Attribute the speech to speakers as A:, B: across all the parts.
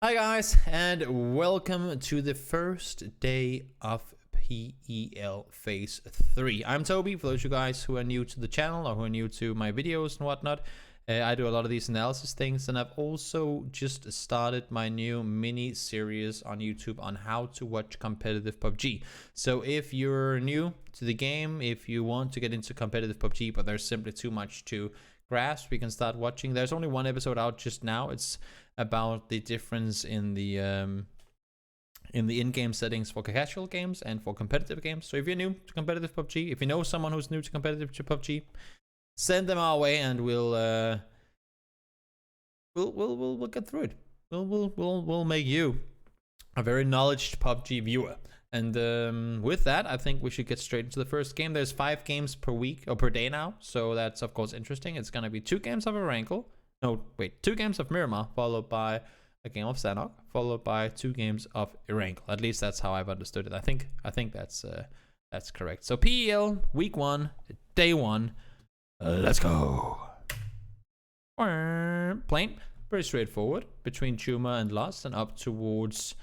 A: Hi guys, and welcome to the first day of PEL Phase 3. I'm Toby, for those of you guys who are new to the channel or who are new to my videos and whatnot. I do a lot of these analysis things, and I've also just started my new mini series on YouTube on how to watch competitive PUBG. So if you're new to the game, if you want to get into competitive PUBG but there's simply too much to grasp, we can start watching. There's only one episode out just now. It's about the difference in the in-game settings for casual games and for competitive games. So if you're new to competitive PUBG, if you know someone who's new to competitive PUBG, send them our way, and we'll get through it. We'll make you a very knowledgeable PUBG viewer. And with that, I think we should get straight into the first game. There's 5 games per week or per day now, so that's of course interesting. It's gonna be 2 games of Erangel. No, wait, 2 games of Miramar, followed by a game of Sanhok, followed by 2 games of Erangel. At least that's how I've understood it. I think that's correct. So PEL week 1, day 1. Let's go. Plane, pretty straightforward. Between Chuma and Lost and up towards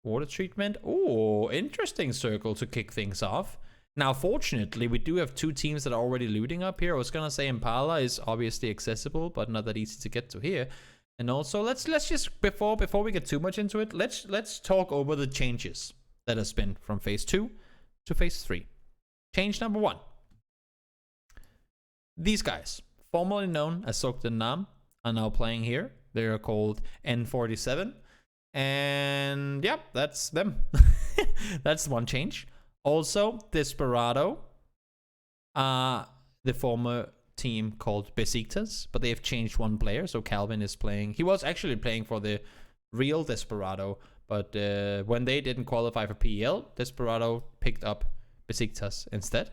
A: water treatment. Oh, interesting circle to kick things off. Now, fortunately, we do have 2 teams that are already looting up here. I was gonna say Impala is obviously accessible, but not that easy to get to here. And also, let's just before we get too much into it, let's talk over the changes that has been from phase 2 to phase 3. Change number 1. These guys, formerly known as Sok and Nam, are now playing here. They are called N47, and yep, that's them. That's one change. Also, Desperado, the former team called Besiktas, but they have changed one player. So Calvin is playing. He was actually playing for the real Desperado, but when they didn't qualify for PEL, Desperado picked up Besiktas instead.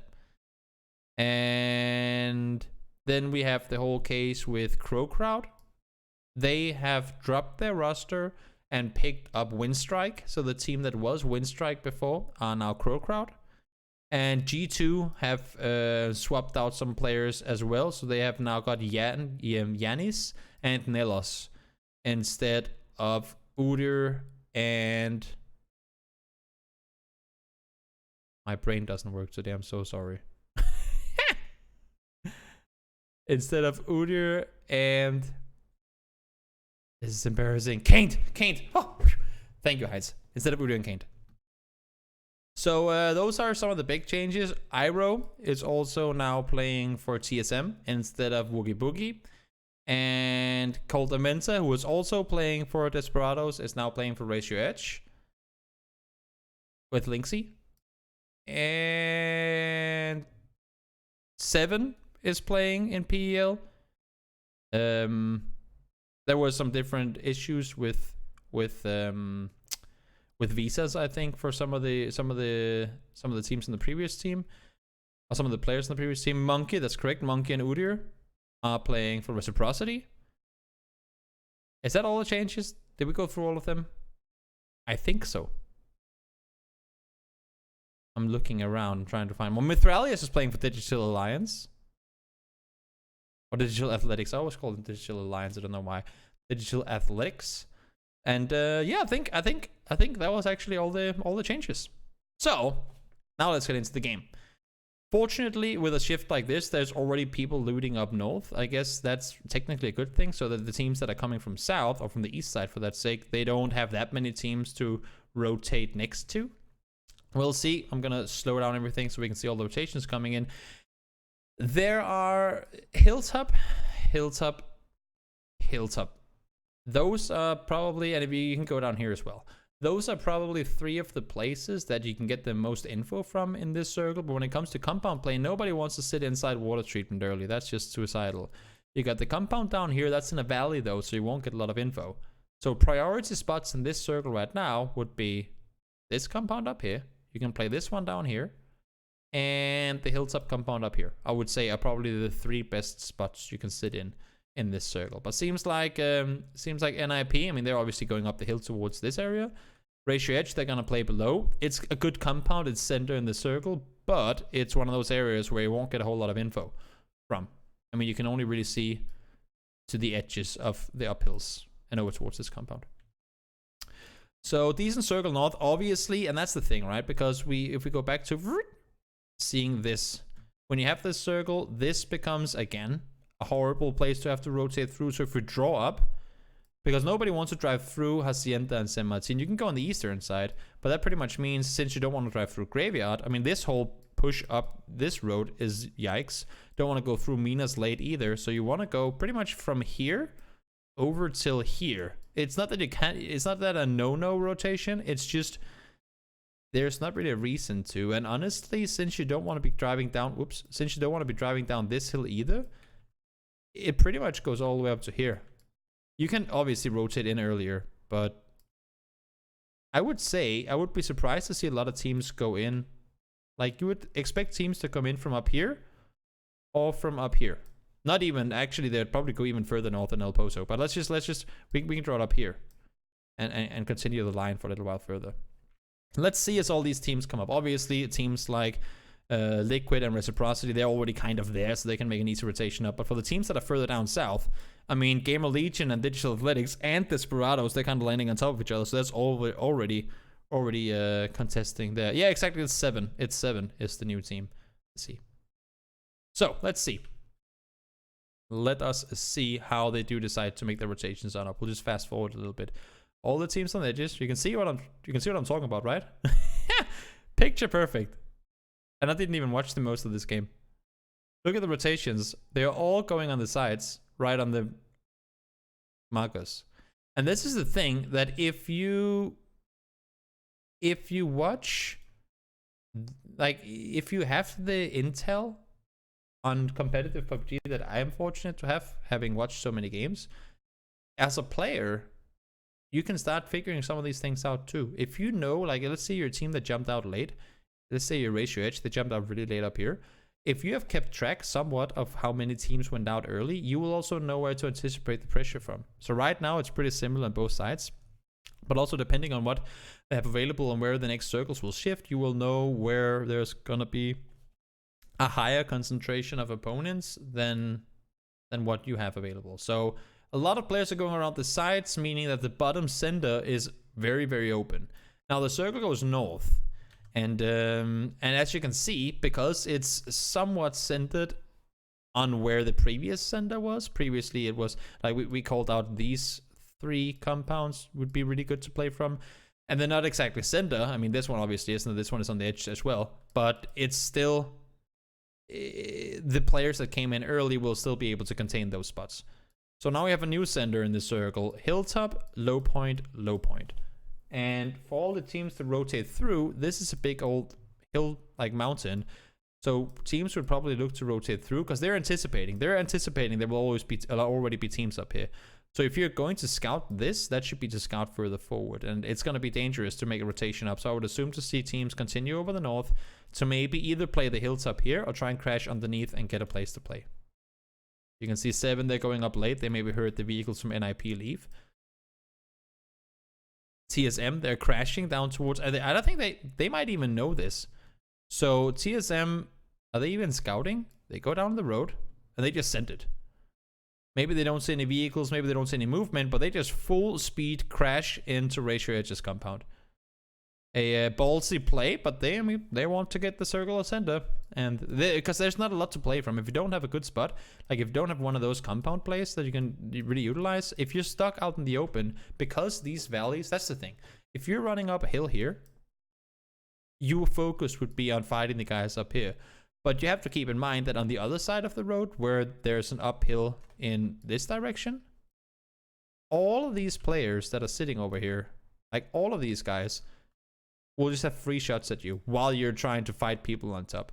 A: And then we have the whole case with Crow Crowd. They have dropped their roster and picked up Windstrike. So the team that was Windstrike before are now Crow Crowd. And G2 have swapped out some players as well. So they have now got Yanis and Nelos instead of Udyr and... My brain doesn't work today, I'm so sorry. Instead of Udyr and... This is embarrassing. Kaint! Oh, thank you, Heights. Instead of Udyr and Kaint. So those are some of the big changes. Iroh is also now playing for TSM instead of Woogie Boogie. And Colt Amenta, who was also playing for Desperados, is now playing for Raise Your Edge with Lynxie. And 7 is playing in PEL. There were some different issues with visas, I think, for some of the teams in the previous team, or some of the players in the previous team. Monkey, that's correct. Monkey and Udyr are playing for Reciprocity. Is that all the changes? Did we go through all of them? I think so. I'm looking around, trying to find one. Mithralius is playing for Digital Alliance. Or Digital Athletics. I always call it Digital Alliance. I don't know why. Digital Athletics. And yeah, I think that was actually all the changes. So now let's get into the game. Fortunately, with a shift like this, there's already people looting up north. I guess that's technically a good thing, so that the teams that are coming from south, or from the east side for that sake, they don't have that many teams to rotate next to. We'll see. I'm gonna slow down everything so we can see all the rotations coming in. There are Hilltop. Those are probably, and if you can go down here as well. Those are probably 3 of the places that you can get the most info from in this circle. But when it comes to compound play, nobody wants to sit inside water treatment early. That's just suicidal. You got the compound down here. That's in a valley though, so you won't get a lot of info. So priority spots in this circle right now would be this compound up here. You can play this one down here. And the Hilltop compound up here. I would say are probably the 3 best spots you can sit in this circle. But seems like NIP, I mean, they're obviously going up the hill towards this area. Raise Your Edge, they're gonna play below. It's a good compound, it's center in the circle, but it's one of those areas where you won't get a whole lot of info from. I mean, you can only really see to the edges of the uphills and over towards this compound. So decent circle north, obviously, and that's the thing, right? Because if we go back to seeing this, when you have this circle, this becomes, again, a horrible place to have to rotate through. So if we draw up, because nobody wants to drive through Hacienda and San Martin, you can go on the eastern side, but that pretty much means since you don't want to drive through Graveyard, I mean, this whole push up this road is yikes. Don't want to go through Minas late either, so you want to go pretty much from here over till here. It's not that you can't, it's not that a no-no rotation, it's just there's not really a reason to. And honestly, since you don't want to be driving down, since you don't want to be driving down this hill either, it pretty much goes all the way up to here. You can obviously rotate in earlier, but I would say I would be surprised to see a lot of teams go in. Like, you would expect teams to come in from up here or from up here. Not even, actually, they'd probably go even further north than El Pozo. But let's just we can draw it up here and continue the line for a little while further. Let's see as all these teams come up. Obviously, teams like Liquid and Reciprocity, they're already kind of there, so they can make an easy rotation up. But for the teams that are further down south, I mean, Gamer Legion and Digital Athletics and Desperados, they're kind of landing on top of each other. So that's already contesting there. Yeah, exactly. It's 7. It's 7 is the new team. Let's see. So let's see. Let us see how they do decide to make the rotations on up. We'll just fast forward a little bit. All the teams on the edges. You can see what I'm talking about, right? Picture perfect. And I didn't even watch the most of this game. Look at the rotations. They are all going on the sides, right on the markers. And this is the thing that if you watch, like, if you have the intel on competitive PUBG that I am fortunate to have, having watched so many games, as a player, you can start figuring some of these things out too. If you know, like, let's say your team that jumped out late, let's say your Ratio Edge, they jumped out really late up here. If you have kept track somewhat of how many teams went out early, you will also know where to anticipate the pressure from. So right now, it's pretty similar on both sides. But also depending on what they have available and where the next circles will shift, you will know where there's going to be a higher concentration of opponents than what you have available. So a lot of players are going around the sides, meaning that the bottom center is very, very open. Now the circle goes north. And as you can see, because it's somewhat centered on where the previous center was. Previously, it was like we called out these 3 compounds would be really good to play from. And they're not exactly center. I mean, this one obviously isn't. This one is on the edge as well. But it's still, the players that came in early will still be able to contain those spots. So now we have a new center in the circle. Hilltop, low point, low point. And for all the teams to rotate through, this is a big old hill, like mountain. So teams would probably look to rotate through because they're anticipating there will always be already be teams up here. So if you're going to scout this, that should be to scout further forward. And it's going to be dangerous to make a rotation up. So I would assume to see teams continue over the north to maybe either play the hilltop here or try and crash underneath and get a place to play. You can see 7, they're going up late. They maybe heard the vehicles from NIP leave. TSM, they're crashing down towards, I don't think they might even know this. So TSM, are they even scouting? They go down the road and they just send it. Maybe they don't see any vehicles, maybe they don't see any movement, but they just full speed crash into Ratio Edge's compound. A ballsy play, but they want to get the circle of center. And because there's not a lot to play from. If you don't have a good spot, like if you don't have one of those compound plays that you can really utilize, if you're stuck out in the open, because these valleys, that's the thing. If you're running up a hill here, your focus would be on fighting the guys up here. But you have to keep in mind that on the other side of the road, where there's an uphill in this direction, all of these players that are sitting over here, like all of these guys, will just have free shots at you while you're trying to fight people on top.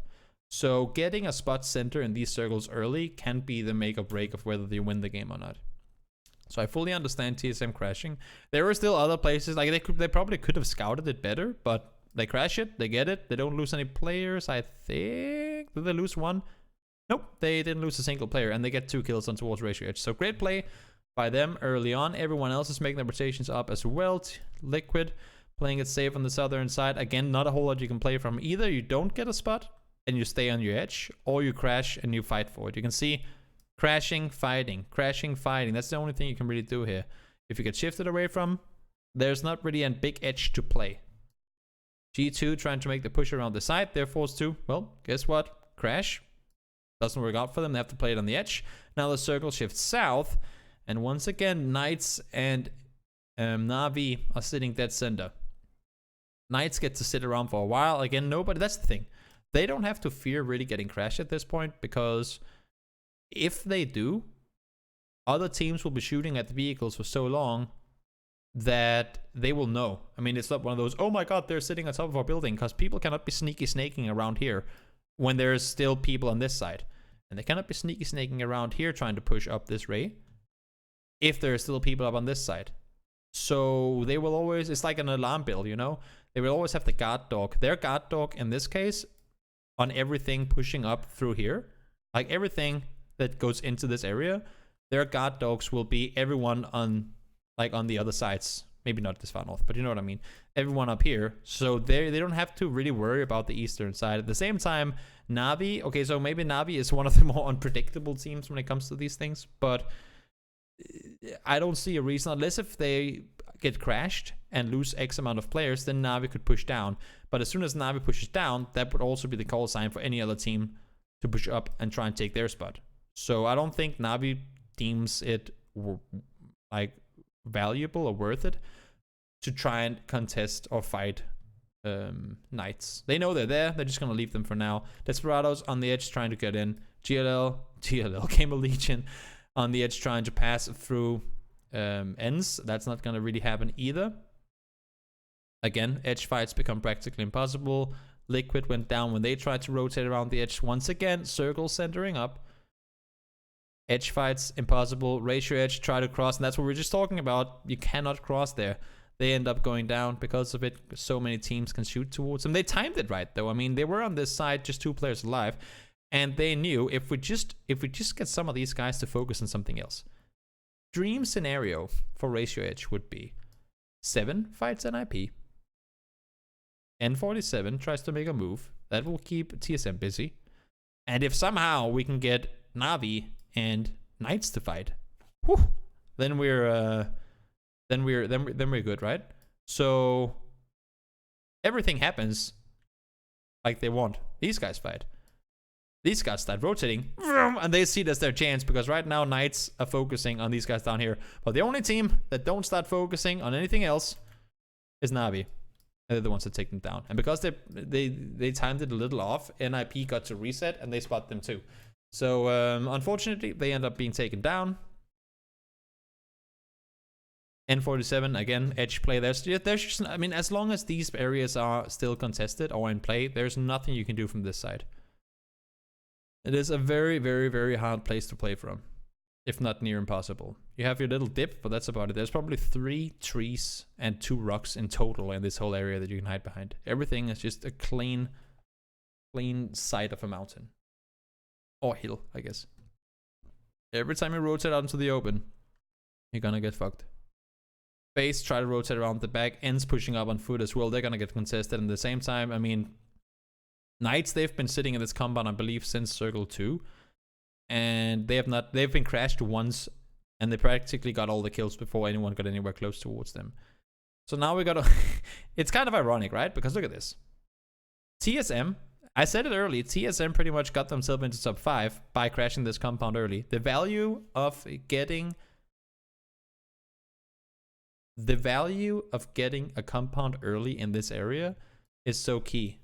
A: So getting a spot center in these circles early can be the make or break of whether they win the game or not. So I fully understand TSM crashing. There were still other places, like they probably could have scouted it better, but they crash it, they get it, they don't lose any players, I think. Did they lose 1? Nope, they didn't lose a single player, and they get 2 kills on towards Ratio Edge. So great play by them early on. Everyone else is making their rotations up as well. Liquid playing it safe on the southern side. Again, not a whole lot you can play from. Either you don't get a spot and you stay on your edge, or you crash and you fight for it. You can see crashing, fighting, crashing, fighting. That's the only thing you can really do here. If you get shifted away from, there's not really a big edge to play. G2 trying to make the push around the side. They're forced to, well, guess what? Crash. Doesn't work out for them. They have to play it on the edge. Now the circle shifts south. And once again, Knights and Na'Vi are sitting dead center. Knights get to sit around for a while. Again, nobody, that's the thing. They don't have to fear really getting crashed at this point, because if they do, other teams will be shooting at the vehicles for so long that they will know. I mean, it's not one of those, oh my god, they're sitting on top of our building, because people cannot be sneaky snaking around here when there's still people on this side. And they cannot be sneaky snaking around here trying to push up this ray if there are still people up on this side. So they will always, it's like an alarm bell, you know? They will always have the guard dog. Their guard dog, in this case, on everything pushing up through here, like everything that goes into this area, their guard dogs will be everyone on, like on the other sides. Maybe not this far north, but you know what I mean. Everyone up here. So they don't have to really worry about the eastern side. At the same time, Na'Vi, okay, so maybe Na'Vi is one of the more unpredictable teams when it comes to these things, but I don't see a reason, unless if they get crashed and lose X amount of players, then Na'Vi could push down. But as soon as Na'Vi pushes down, that would also be the call sign for any other team to push up and try and take their spot. So I don't think Na'Vi deems it like valuable or worth it to try and contest or fight Knights. They know they're there. They're just going to leave them for now. Desperados on the edge trying to get in. GLL, Gamer Legion on the edge trying to pass through ends. That's not going to really happen either. Again, edge fights become practically impossible. Liquid went down when they tried to rotate around the edge. Once again, circle centering up. Edge fights, impossible. Ratio edge, try to cross. And that's what we we're just talking about. You cannot cross there. They end up going down because of it. So many teams can shoot towards them. They timed it right, though. I mean, they were on this side, just 2 players alive. And they knew if we just get some of these guys to focus on something else. Dream scenario for Ratio Edge would be 7 fights NIP. N47 tries to make a move. That will keep TSM busy. And if somehow we can get Na'Vi and Knights to fight, whew, then we're good, right? So everything happens like they want. These guys fight. These guys start rotating, and they see that's their chance, because right now Knights are focusing on these guys down here. But the only team that don't start focusing on anything else is Na'Vi. And they're the ones that take them down. And because they timed it a little off, NIP got to reset, and they spot them too. So unfortunately, they end up being taken down. N47, again, edge play. There's just, I mean, as long as these areas are still contested or in play, there's nothing you can do from this side. It is a very, very, very hard place to play from, if not near impossible. You have your little dip, but that's about it. There's probably 3 trees and 2 rocks in total in this whole area that you can hide behind. Everything is just a clean side of a mountain. Or hill, I guess. Every time you rotate out into the open, you're gonna get fucked. Base try to rotate around the back, ends pushing up on foot as well. They're gonna get contested. And at the same time, I mean, Knights, they've been sitting in this compound, I believe, since Circle 2. And they've been crashed once, and they practically got all the kills before anyone got anywhere close towards them. So now we gotta, it's kind of ironic, right? Because look at this. TSM, I said it early, TSM pretty much got themselves into top 5 by crashing this compound early. The value of getting a compound early in this area is so key.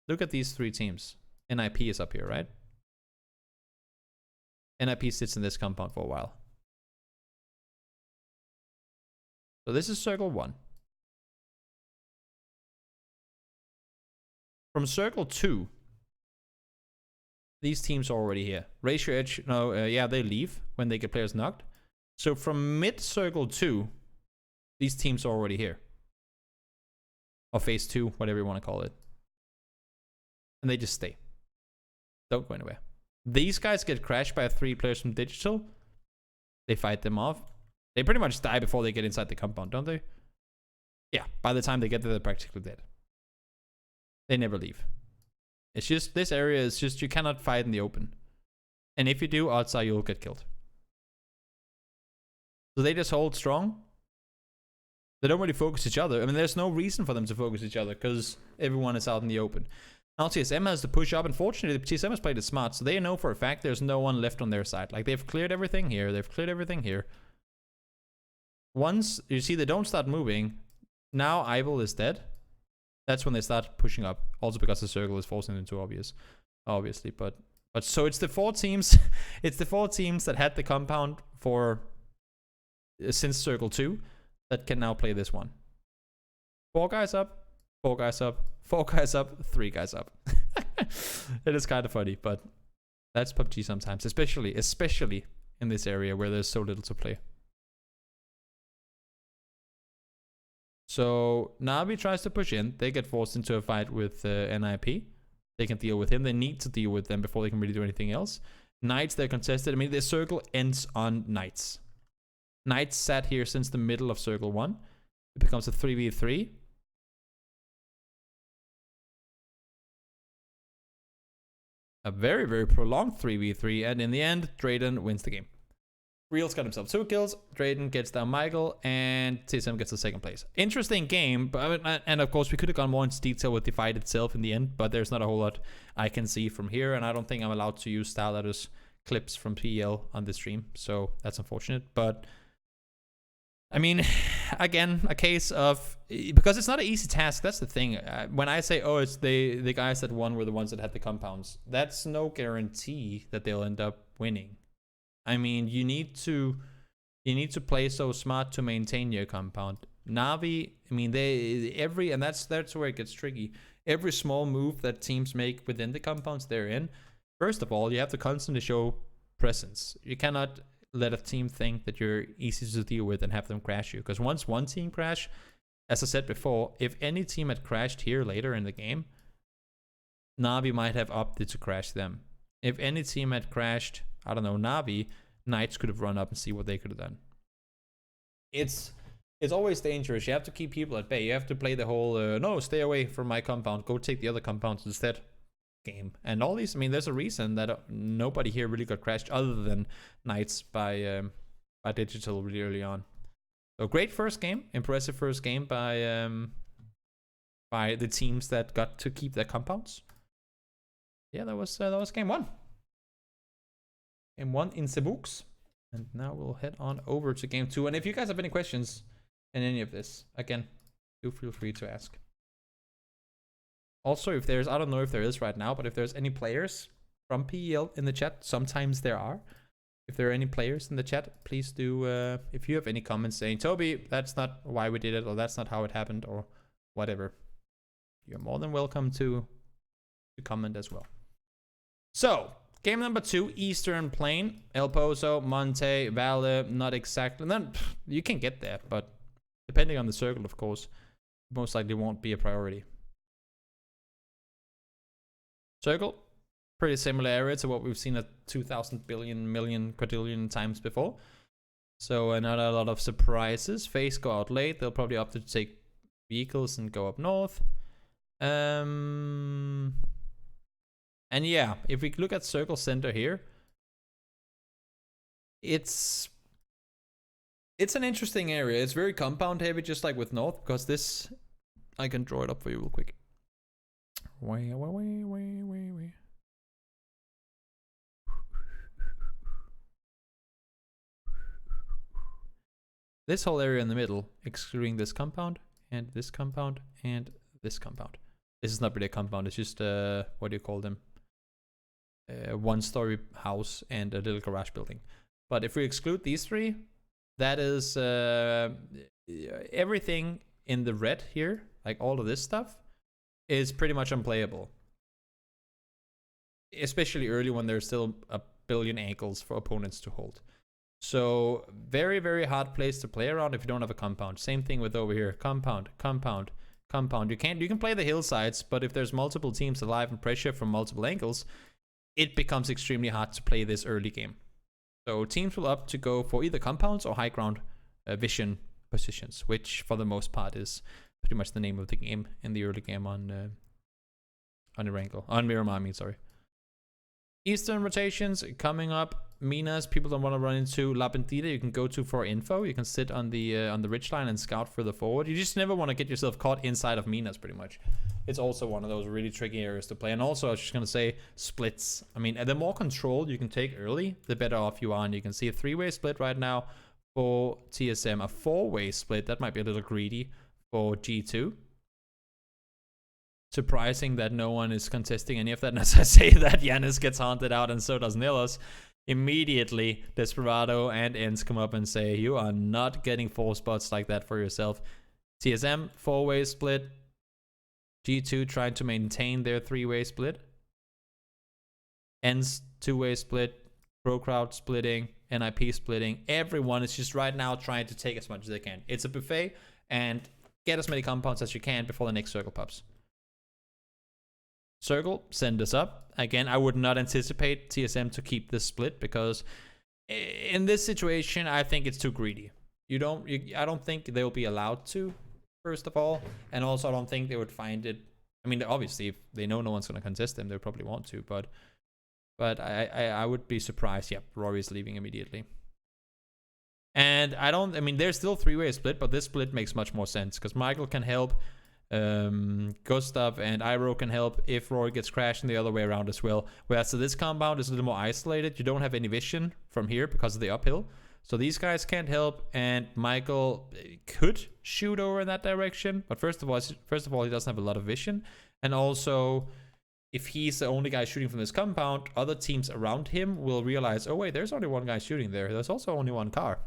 A: Look at these 3 teams. NIP is up here, right? NIP sits in this compound for a while. So this is Circle 1. From Circle 2, these teams are already here. Ratio Edge, no, yeah, they leave when they get players knocked. So from mid-Circle 2, these teams are already here. Or Phase 2, whatever you want to call it. And they just stay. Don't go anywhere. These guys get crashed by 3 players from Digital. They fight them off. They pretty much die before they get inside the compound, don't they? Yeah, by the time they get there, they're practically dead. They never leave. It's just, this area is just, you cannot fight in the open. And if you do, odds are you'll get killed. So they just hold strong. They don't really focus each other. I mean, there's no reason for them to focus each other because everyone is out in the open. Now TSM has to push up. Unfortunately, TSM has played it smart, so they know for a fact there's no one left on their side. Like, they've cleared everything here. They've cleared everything here. Once you see they don't start moving, now Eivel is dead. That's when they start pushing up. Also because the circle is forcing them to obviously. But so it's the 4 teams. It's the 4 teams that had the compound for since Circle 2 that can now play this one. 4 guys up, 4 guys up, 4 guys up, 3 guys up. It is kind of funny, but that's PUBG sometimes, especially in this area where there's so little to play. So Navi tries to push in. They get forced into a fight with NIP. They can deal with him. They need to deal with them before they can really do anything else. Knights, they're contested. I mean, the circle ends on Knights. Knights sat here since the middle of Circle 1. It becomes a 3v3. A very, very prolonged 3v3. And in the end, Drayden wins the game. Real's got himself 2 kills. Drayden gets down Michael. And TSM gets the 2nd place. Interesting game. But and of course, we could have gone more into detail with the fight itself in the end. But there's not a whole lot I can see from here. And I don't think I'm allowed to use style ladders clips from PEL on this stream. So that's unfortunate. But I mean, again, a case of, because it's not an easy task. That's the thing. When I say, oh, it's the guys that won were the ones that had the compounds, that's no guarantee that they'll end up winning. I mean, you need to play so smart to maintain your compound. Navi, I mean, and that's where it gets tricky. Every small move that teams make within the compounds they're in, first of all, you have to constantly show presence. You cannot let a team think that you're easy to deal with and have them crash you. Because once one team crash, as I said before, if any team had crashed here later in the game, Navi might have opted to crash them. If any team had crashed, I don't know, Navi, Knights could have run up and see what they could have done. It's always dangerous. You have to keep people at bay. You have to play the whole, no, stay away from my compound. Go take the other compounds instead game. And all these, I mean, there's a reason that nobody here really got crashed other than Knights by Digital really early on. So great first game. Impressive first game by the teams that got to keep their compounds. Yeah, that was game 1. Game 1 in the books. And now we'll head on over to game 2. And if you guys have any questions in any of this, again, do feel free to ask. Also, if there's, I don't know if there is right now, but if there's any players from PEL in the chat, sometimes there are. If there are any players in the chat, please do, if you have any comments saying, Toby, that's not why we did it, or that's not how it happened, or whatever, you're more than welcome to comment as well. So, game number 2, Eastern Plain, El Pozo, Monte, Valle, not exactly, then you can get there, but depending on the circle, of course, most likely won't be a priority. Circle, pretty similar area to what we've seen at 2,000 billion, million, quadrillion times before. So not a lot of surprises. Face go out late. They'll probably opt to take vehicles and go up north. And yeah, if we look at Circle Center here, it's an interesting area. It's very compound heavy, just like with North, because this, I can draw it up for you real quick. Way. This whole area in the middle, excluding this compound, and this compound, and this compound. This is not really a compound, it's just, what do you call them? One-story house and a little garage building. But if we exclude these 3, that is everything in the red here, like all of this stuff, is pretty much unplayable. Especially early when there's still a billion angles for opponents to hold. So very, very hard place to play around if you don't have a compound. Same thing with over here. Compound. You can play the hillsides, but if there's multiple teams alive and pressure from multiple angles, it becomes extremely hard to play this early game. So teams will opt to go for either compounds or high ground vision positions, which for the most part is pretty much the name of the game in the early game on Erangel, on Miramar, sorry. Eastern rotations coming up. minas people don't want to run into, La Bendita you can go to for info. You can sit on the ridgeline and scout further forward. You just never want to get yourself caught inside of minas, pretty much. It's also one of those really tricky areas to play. And also, I was just going to say, splits. I mean, the more control you can take early, the better off you are. And you can see a 3-way split right now for TSM. A 4-way split, that might be a little greedy for G2. Surprising that no one is contesting any of that. And as I say that, Yanis gets haunted out and so does Nillas. Immediately, Desperado and Ends come up and say, you are not getting 4 spots like that for yourself. TSM, 4-way split. G2 trying to maintain their 3-way split. Ends, 2-way split. Pro Crowd splitting. NIP splitting. Everyone is just right now trying to take as much as they can. It's a buffet, and get as many compounds as you can before the next circle pops. Circle, send us up. Again, I would not anticipate TSM to keep this split, because in this situation, I think it's too greedy. I don't think they'll be allowed to, first of all. And also, I don't think they would find it. I mean, obviously, if they know no one's going to contest them, they probably want to. But I would be surprised. Yep, Rory's leaving immediately. And I mean, there's still 3-way split, but this split makes much more sense, because Michael can help. Gustav and Iroh can help if Rory gets crashed, and the other way around as well. Whereas so this compound is a little more isolated. You don't have any vision from here because of the uphill. So these guys can't help, and Michael could shoot over in that direction. But first of all, he doesn't have a lot of vision. And also, if he's the only guy shooting from this compound, other teams around him will realize, oh wait, there's only one guy shooting there. There's also only one car.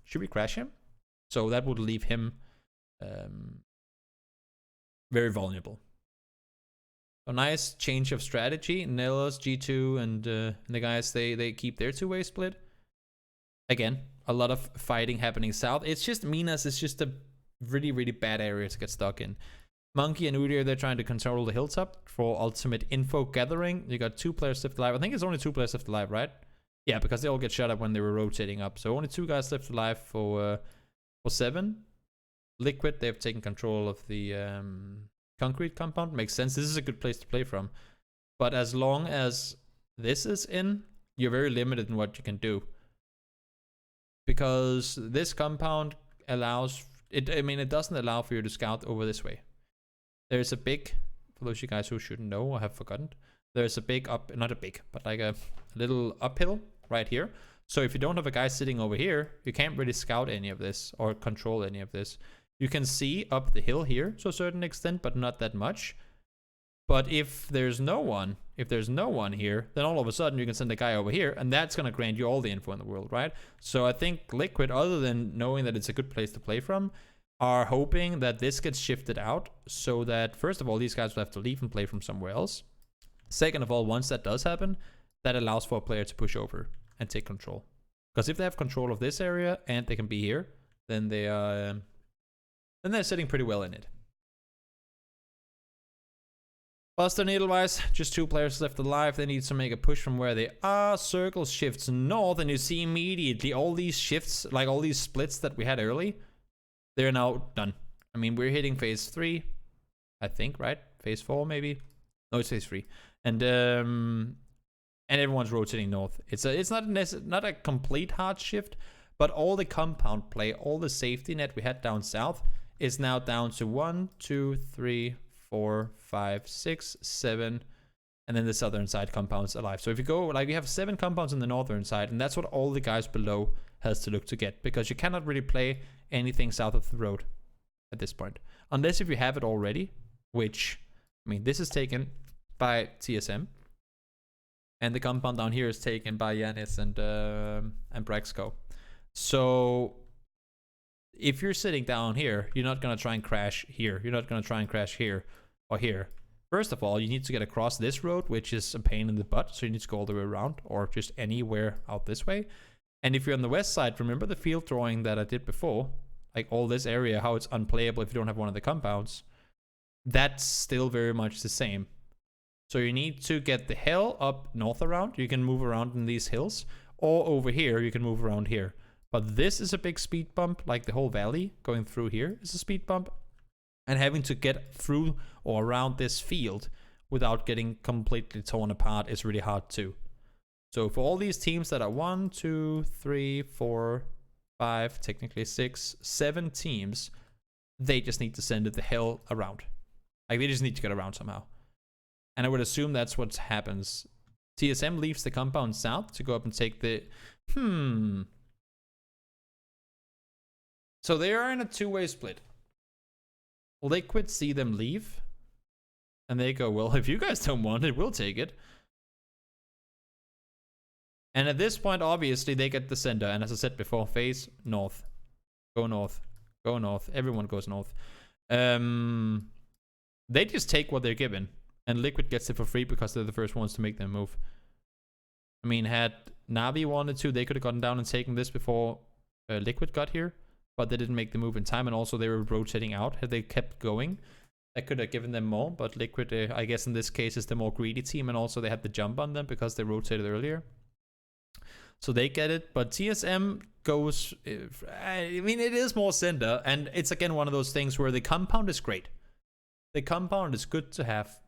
A: Should we crash him? So that would leave him very vulnerable. A nice change of strategy. Nellos, G2, and the guys, they keep their 2-way split. Again, a lot of fighting happening south. It's just Minas is just a really, really bad area to get stuck in. Monkey and Udyr, they're trying to control the hilltop for ultimate info gathering. You got 2 players left alive. I think it's only 2 players left alive, right? Yeah, because they all get shot up when they were rotating up. So only 2 guys left alive for 7. Liquid, they've taken control of the concrete compound. Makes sense. This is a good place to play from. But as long as this is in, you're very limited in what you can do. Because this compound allows it. I mean, it doesn't allow for you to scout over this way. There's a big, for those of you guys who shouldn't know or have forgotten, there's a big not a big, but like a little uphill right here. So if you don't have a guy sitting over here, you can't really scout any of this or control any of this. You can see up the hill here to a certain extent, but not that much. But if there's no one here, then all of a sudden you can send a guy over here, and that's going to grant you all the info in the world, right? So I think Liquid, other than knowing that it's a good place to play from, are hoping that this gets shifted out, so that, first of all, these guys will have to leave and play from somewhere else. Second of all, once that does happen, that allows for a player to push over and take control. Because if they have control of this area and they can be here, then they are, then they're sitting pretty well in it. Buster Needlewise, just 2 players left alive. They need to make a push from where they are. Circle shifts north, and you see immediately all these shifts, like all these splits that we had early, they're now done. I mean, we're hitting phase 3, I think, right? Phase 4 maybe? No, it's phase 3. And everyone's rotating north. It's not a complete hard shift, but all the compound play, all the safety net we had down south is now down to 1, 2, 3, 4, 5, 6, 7, and then the southern side compounds alive. So if you go, like, you have 7 compounds in the northern side, and that's what all the guys below has to look to get, because you cannot really play anything south of the road at this point, unless if you have it already, which, I mean, this is taken by TSM, and the compound down here is taken by Yanis and Braxco. So if you're sitting down here, you're not going to try and crash here. You're not going to try and crash here or here. First of all, you need to get across this road, which is a pain in the butt. So you need to go all the way around, or just anywhere out this way. And if you're on the west side, remember the field drawing that I did before? Like all this area, how it's unplayable if you don't have one of the compounds. That's still very much the same. So you need to get the hill up north around. You can move around in these hills. Or over here, you can move around here. But this is a big speed bump, like the whole valley going through here is a speed bump. And having to get through or around this field without getting completely torn apart is really hard too. So for all these teams that are 1, 2, 3, 4, 5, technically 6, 7 teams, they just need to send it the hell around. Like, they just need to get around somehow. And I would assume that's what happens. TSM leaves the compound south to go up and take the... So they are in a two-way split. Liquid see them leave. And they go, well, if you guys don't want it, we'll take it. And at this point, obviously, they get the center. And as I said before, face north. Go north. Go north. Everyone goes north. They just take what they're given. And Liquid gets it for free because they're the first ones to make their move. I mean, had Navi wanted to, they could have gotten down and taken this before Liquid got here. But they didn't make the move in time. And also, they were rotating out. Had they kept going, that could have given them more. But Liquid, I guess in this case, is the more greedy team. And also, they had the jump on them because they rotated earlier. So they get it. But TSM goes... I mean, it is more Cinder. And it's, again, one of those things where the compound is great. The compound is good to have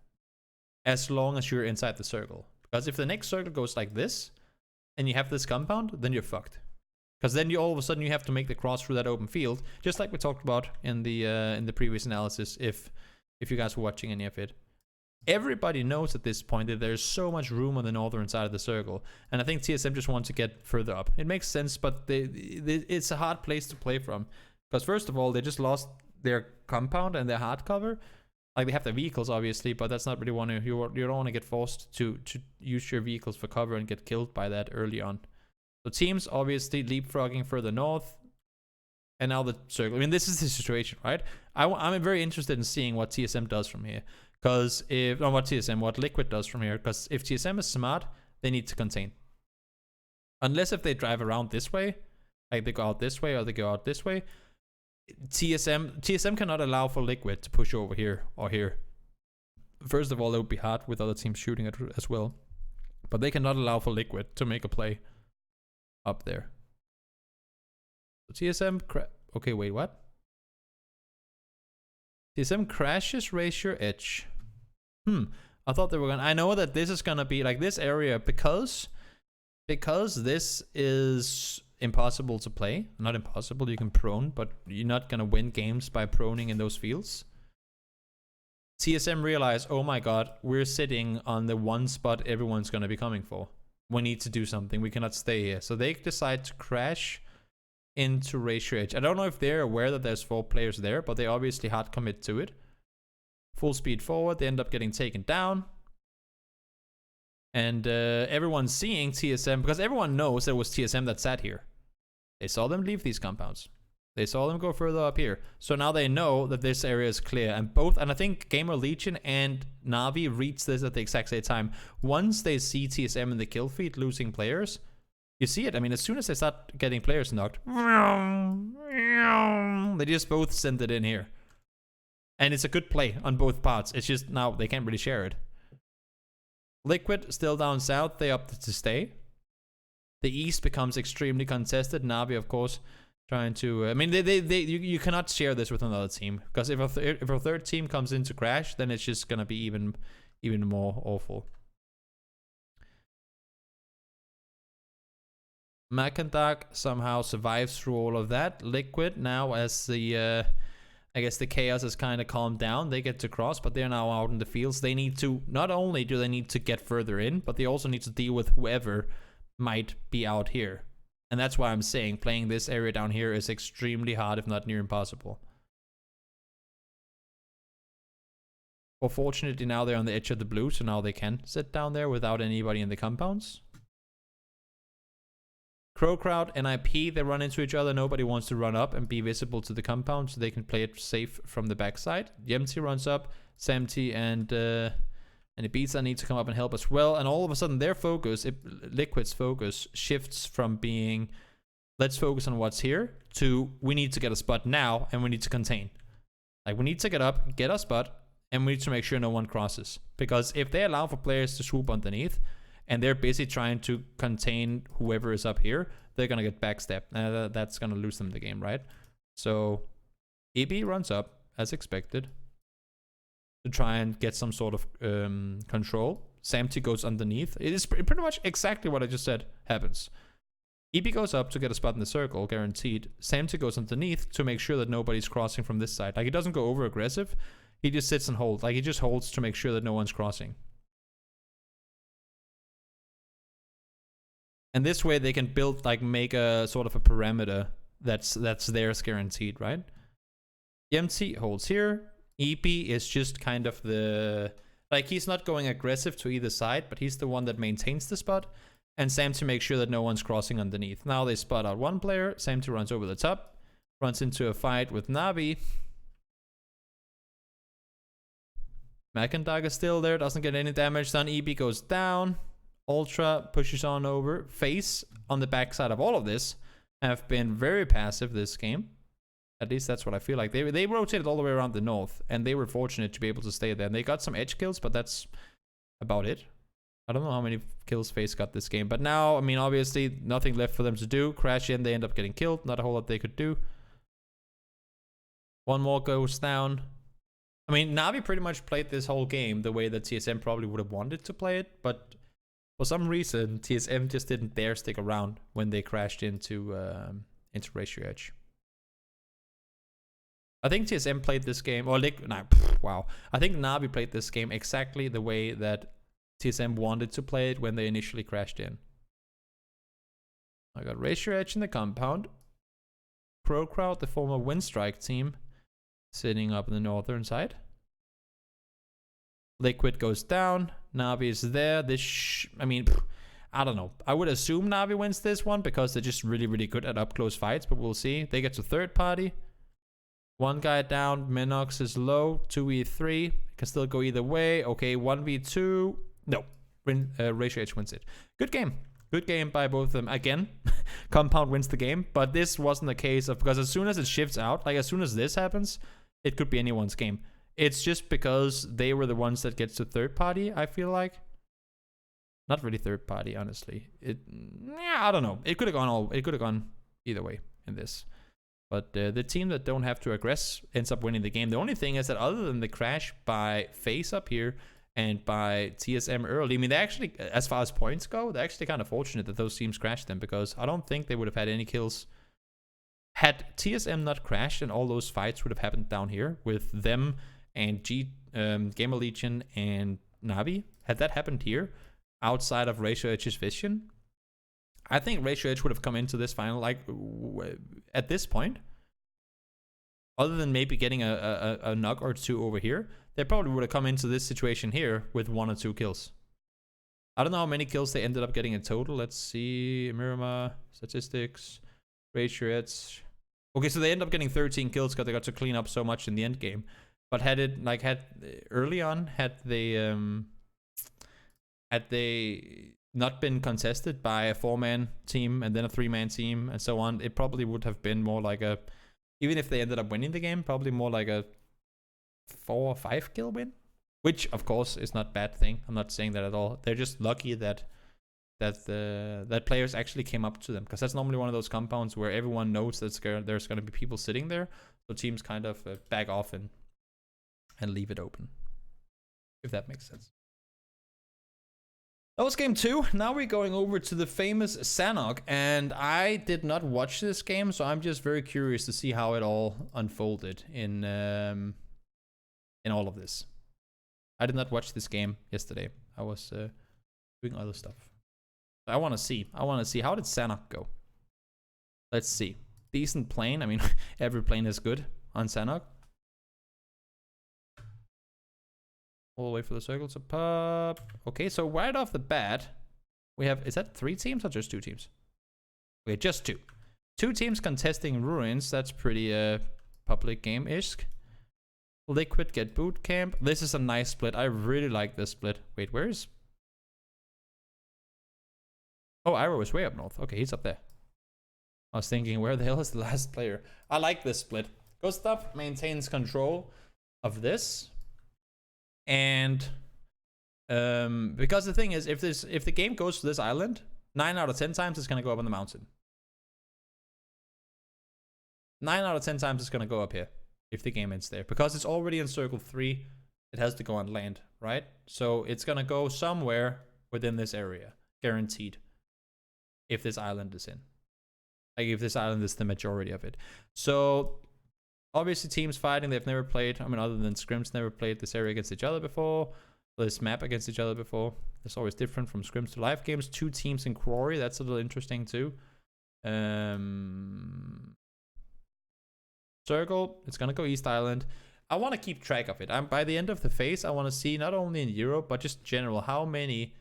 A: as long as you're inside the circle. Because if the next circle goes like this, and you have this compound, then you're fucked. Because then you all of a sudden you have to make the cross through that open field, just like we talked about in the previous analysis. If you guys were watching any of it, everybody knows at this point that there's so much room on the northern side of the circle, and I think TSM just wants to get further up. It makes sense, but it's a hard place to play from. Because first of all, they just lost their compound and their hard cover. Like, they have their vehicles, obviously, but that's not really you don't want to get forced to use your vehicles for cover and get killed by that early on. So teams obviously leapfrogging further north, and now the circle. I mean, this is the situation, right? I'm very interested in seeing what TSM does from here, because what Liquid does from here. Because if TSM is smart, they need to contain. Unless if they drive around this way, like they go out this way or they go out this way. TSM cannot allow for Liquid to push over here or here. First of all, it would be hard with other teams shooting it as well, but they cannot allow for Liquid to make a play up there. So TSM okay, wait, what? TSM crashes, raise your edge. I thought they were gonna... I know that this is gonna be like this area because this is impossible to play. Not impossible, you can prone, but you're not gonna win games by proning in those fields. TSM realize, oh my god, we're sitting on the one spot everyone's gonna be coming for. We need to do something. We cannot stay here. So they decide to crash into Raise Your Edge. I don't know if they're aware that there's 4 players there, but they obviously hard commit to it. Full speed forward. They end up getting taken down. And everyone's seeing TSM, because everyone knows it was TSM that sat here. They saw them leave these compounds. They saw them go further up here. So now they know that this area is clear. And I think Gamer Legion and Navi reach this at the exact same time. Once they see TSM in the kill feed losing players, you see it. I mean, as soon as they start getting players knocked, they just both send it in here. And it's a good play on both parts. It's just now they can't really share it. Liquid still down south. They opted to stay. The east becomes extremely contested. Navi, of course, trying to... I mean, you cannot share this with another team. Because if a third team comes in to crash, then it's just going to be even more awful. Makandak somehow survives through all of that. Liquid now, as the... I guess the chaos has kind of calmed down. They get to cross, but they're now out in the fields. They need to... Not only do they need to get further in, but they also need to deal with whoever might be out here. And that's why I'm saying playing this area down here is extremely hard, if not near impossible. Well, fortunately now they're on the edge of the blue, so now they can sit down there without anybody in the compounds. Crow Crowd and IP, they run into each other. Nobody wants to run up and be visible to the compound, so they can play it safe from the backside. Yemti runs up, Samti and Ibiza need to come up and help as well. And all of a sudden their focus, Liquid's focus, shifts from being let's focus on what's here to we need to get a spot now and we need to contain. Like, we need to get up, get a spot, and we need to make sure no one crosses. Because if they allow for players to swoop underneath and they're busy trying to contain whoever is up here, they're going to get backstepped. That's going to lose them the game, right? So EB runs up, as expected, to try and get some sort of control. Samty goes underneath. It is pretty much exactly what I just said happens. EB goes up to get a spot in the circle, guaranteed. Samty goes underneath to make sure that nobody's crossing from this side. Like, he doesn't go over aggressive. He just sits and holds. Like, he just holds to make sure that no one's crossing. And this way they can build, like, make a sort of a parameter that's theirs guaranteed, right? EMT holds here. EP is just kind of the... Like, he's not going aggressive to either side, but he's the one that maintains the spot. And Sam to make sure that no one's crossing underneath. Now they spot out one player. Sam to runs over the top. Runs into a fight with Navi. Mackendog is still there. Doesn't get any damage done. EB goes down. Ultra pushes on over. Face on the backside of all of this have been very passive this game. At least that's what I feel like. They rotated all the way around the north, and they were fortunate to be able to stay there. And they got some edge kills, but that's about it. I don't know how many kills Face got this game. But now, I mean, obviously, nothing left for them to do. Crash in, they end up getting killed. Not a whole lot they could do. One more goes down. I mean, Navi pretty much played this whole game the way that TSM probably would have wanted to play it. But for some reason, TSM just didn't dare stick around when they crashed into Ratio Edge. I think TSM played this game, or wow. I think Navi played this game exactly the way that TSM wanted to play it when they initially crashed in. I got Ratio Edge in the compound. Pro Crowd, the former Windstrike team, sitting up in the northern side. Liquid goes down. Navi is there. I mean, I don't know. I would assume Navi wins this one because they're just really, really good at up-close fights, but we'll see. They get to third party. One guy down. Minox is low. 2v3. Can still go either way. Okay, 1v2. No. Ratio Edge wins it. Good game. Good game by both of them. Again, Compound wins the game, but this wasn't the case of, because as soon as it shifts out, like as soon as this happens, it could be anyone's game. It's just because they were the ones that gets to third party, I feel like. Not really third party, honestly. Yeah, I don't know. It could have gone either way in this. But the team that don't have to aggress ends up winning the game. The only thing is that other than the crash by Face up here and by TSM early, I mean, they actually, as far as points go, they're actually kind of fortunate that those teams crashed them, because I don't think they would have had any kills. Had TSM not crashed, and all those fights would have happened down here with them and Gamer Legion and Navi. Had that happened here, outside of Ratio Edge's vision, I think Ratio Edge would have come into this final like at this point. Other than maybe getting a knock or two over here, they probably would have come into this situation here with 1 or 2 kills. I don't know how many kills they ended up getting in total. Let's see. Miramar, statistics, Ratio Edge. Okay, so they end up getting 13 kills because they got to clean up so much in the end game. But had early on, had they not been contested by a 4-man team and then a 3-man team and so on, it probably would have been more like a, even if they ended up winning the game, probably more like a 4 or 5 kill win, which of course is not a bad thing. I'm not saying that at all. They're just lucky that players actually came up to them, because that's normally one of those compounds where everyone knows that there's going to be people sitting there, so teams kind of back off and leave it open, if that makes sense. That was game 2. Now we're going over to the famous Sanhok, and I did not watch this game, so I'm just very curious to see how it all unfolded in all of this. I did not watch this game yesterday. I was doing other stuff. I want to see. How did Sanhok go? Let's see. Decent plane. I mean, every plane is good on Sanhok. All the way for the circle to pop. Okay, so right off the bat, we have, is that 3 teams or just 2 teams? Okay, just 2. 2 teams contesting ruins. That's pretty public game-ish. Liquid get boot camp. This is a nice split. I really like this split. Wait, where is? Oh, Iroh is way up north. Okay, he's up there. I was thinking, where the hell is the last player? I like this split. Gustav maintains control of this. And because the thing is, if the game goes to this island, 9 out of 10 times it's gonna go up on the mountain. 9 out of 10 times it's gonna go up here if the game ends there, because it's already in circle 3. It has to go on land. right? So it's gonna go somewhere within this area, guaranteed. If this island is in, like if this island is the majority of it. So obviously teams fighting, they've never played, I mean, other than scrims, never played this area against each other before, this map against each other before. It's always different from scrims to live games. 2 teams in Quarry, that's a little interesting too. Circle, it's gonna go East Island. I want to keep track of it. By the end of the phase, I want to see not only in Europe but just general how many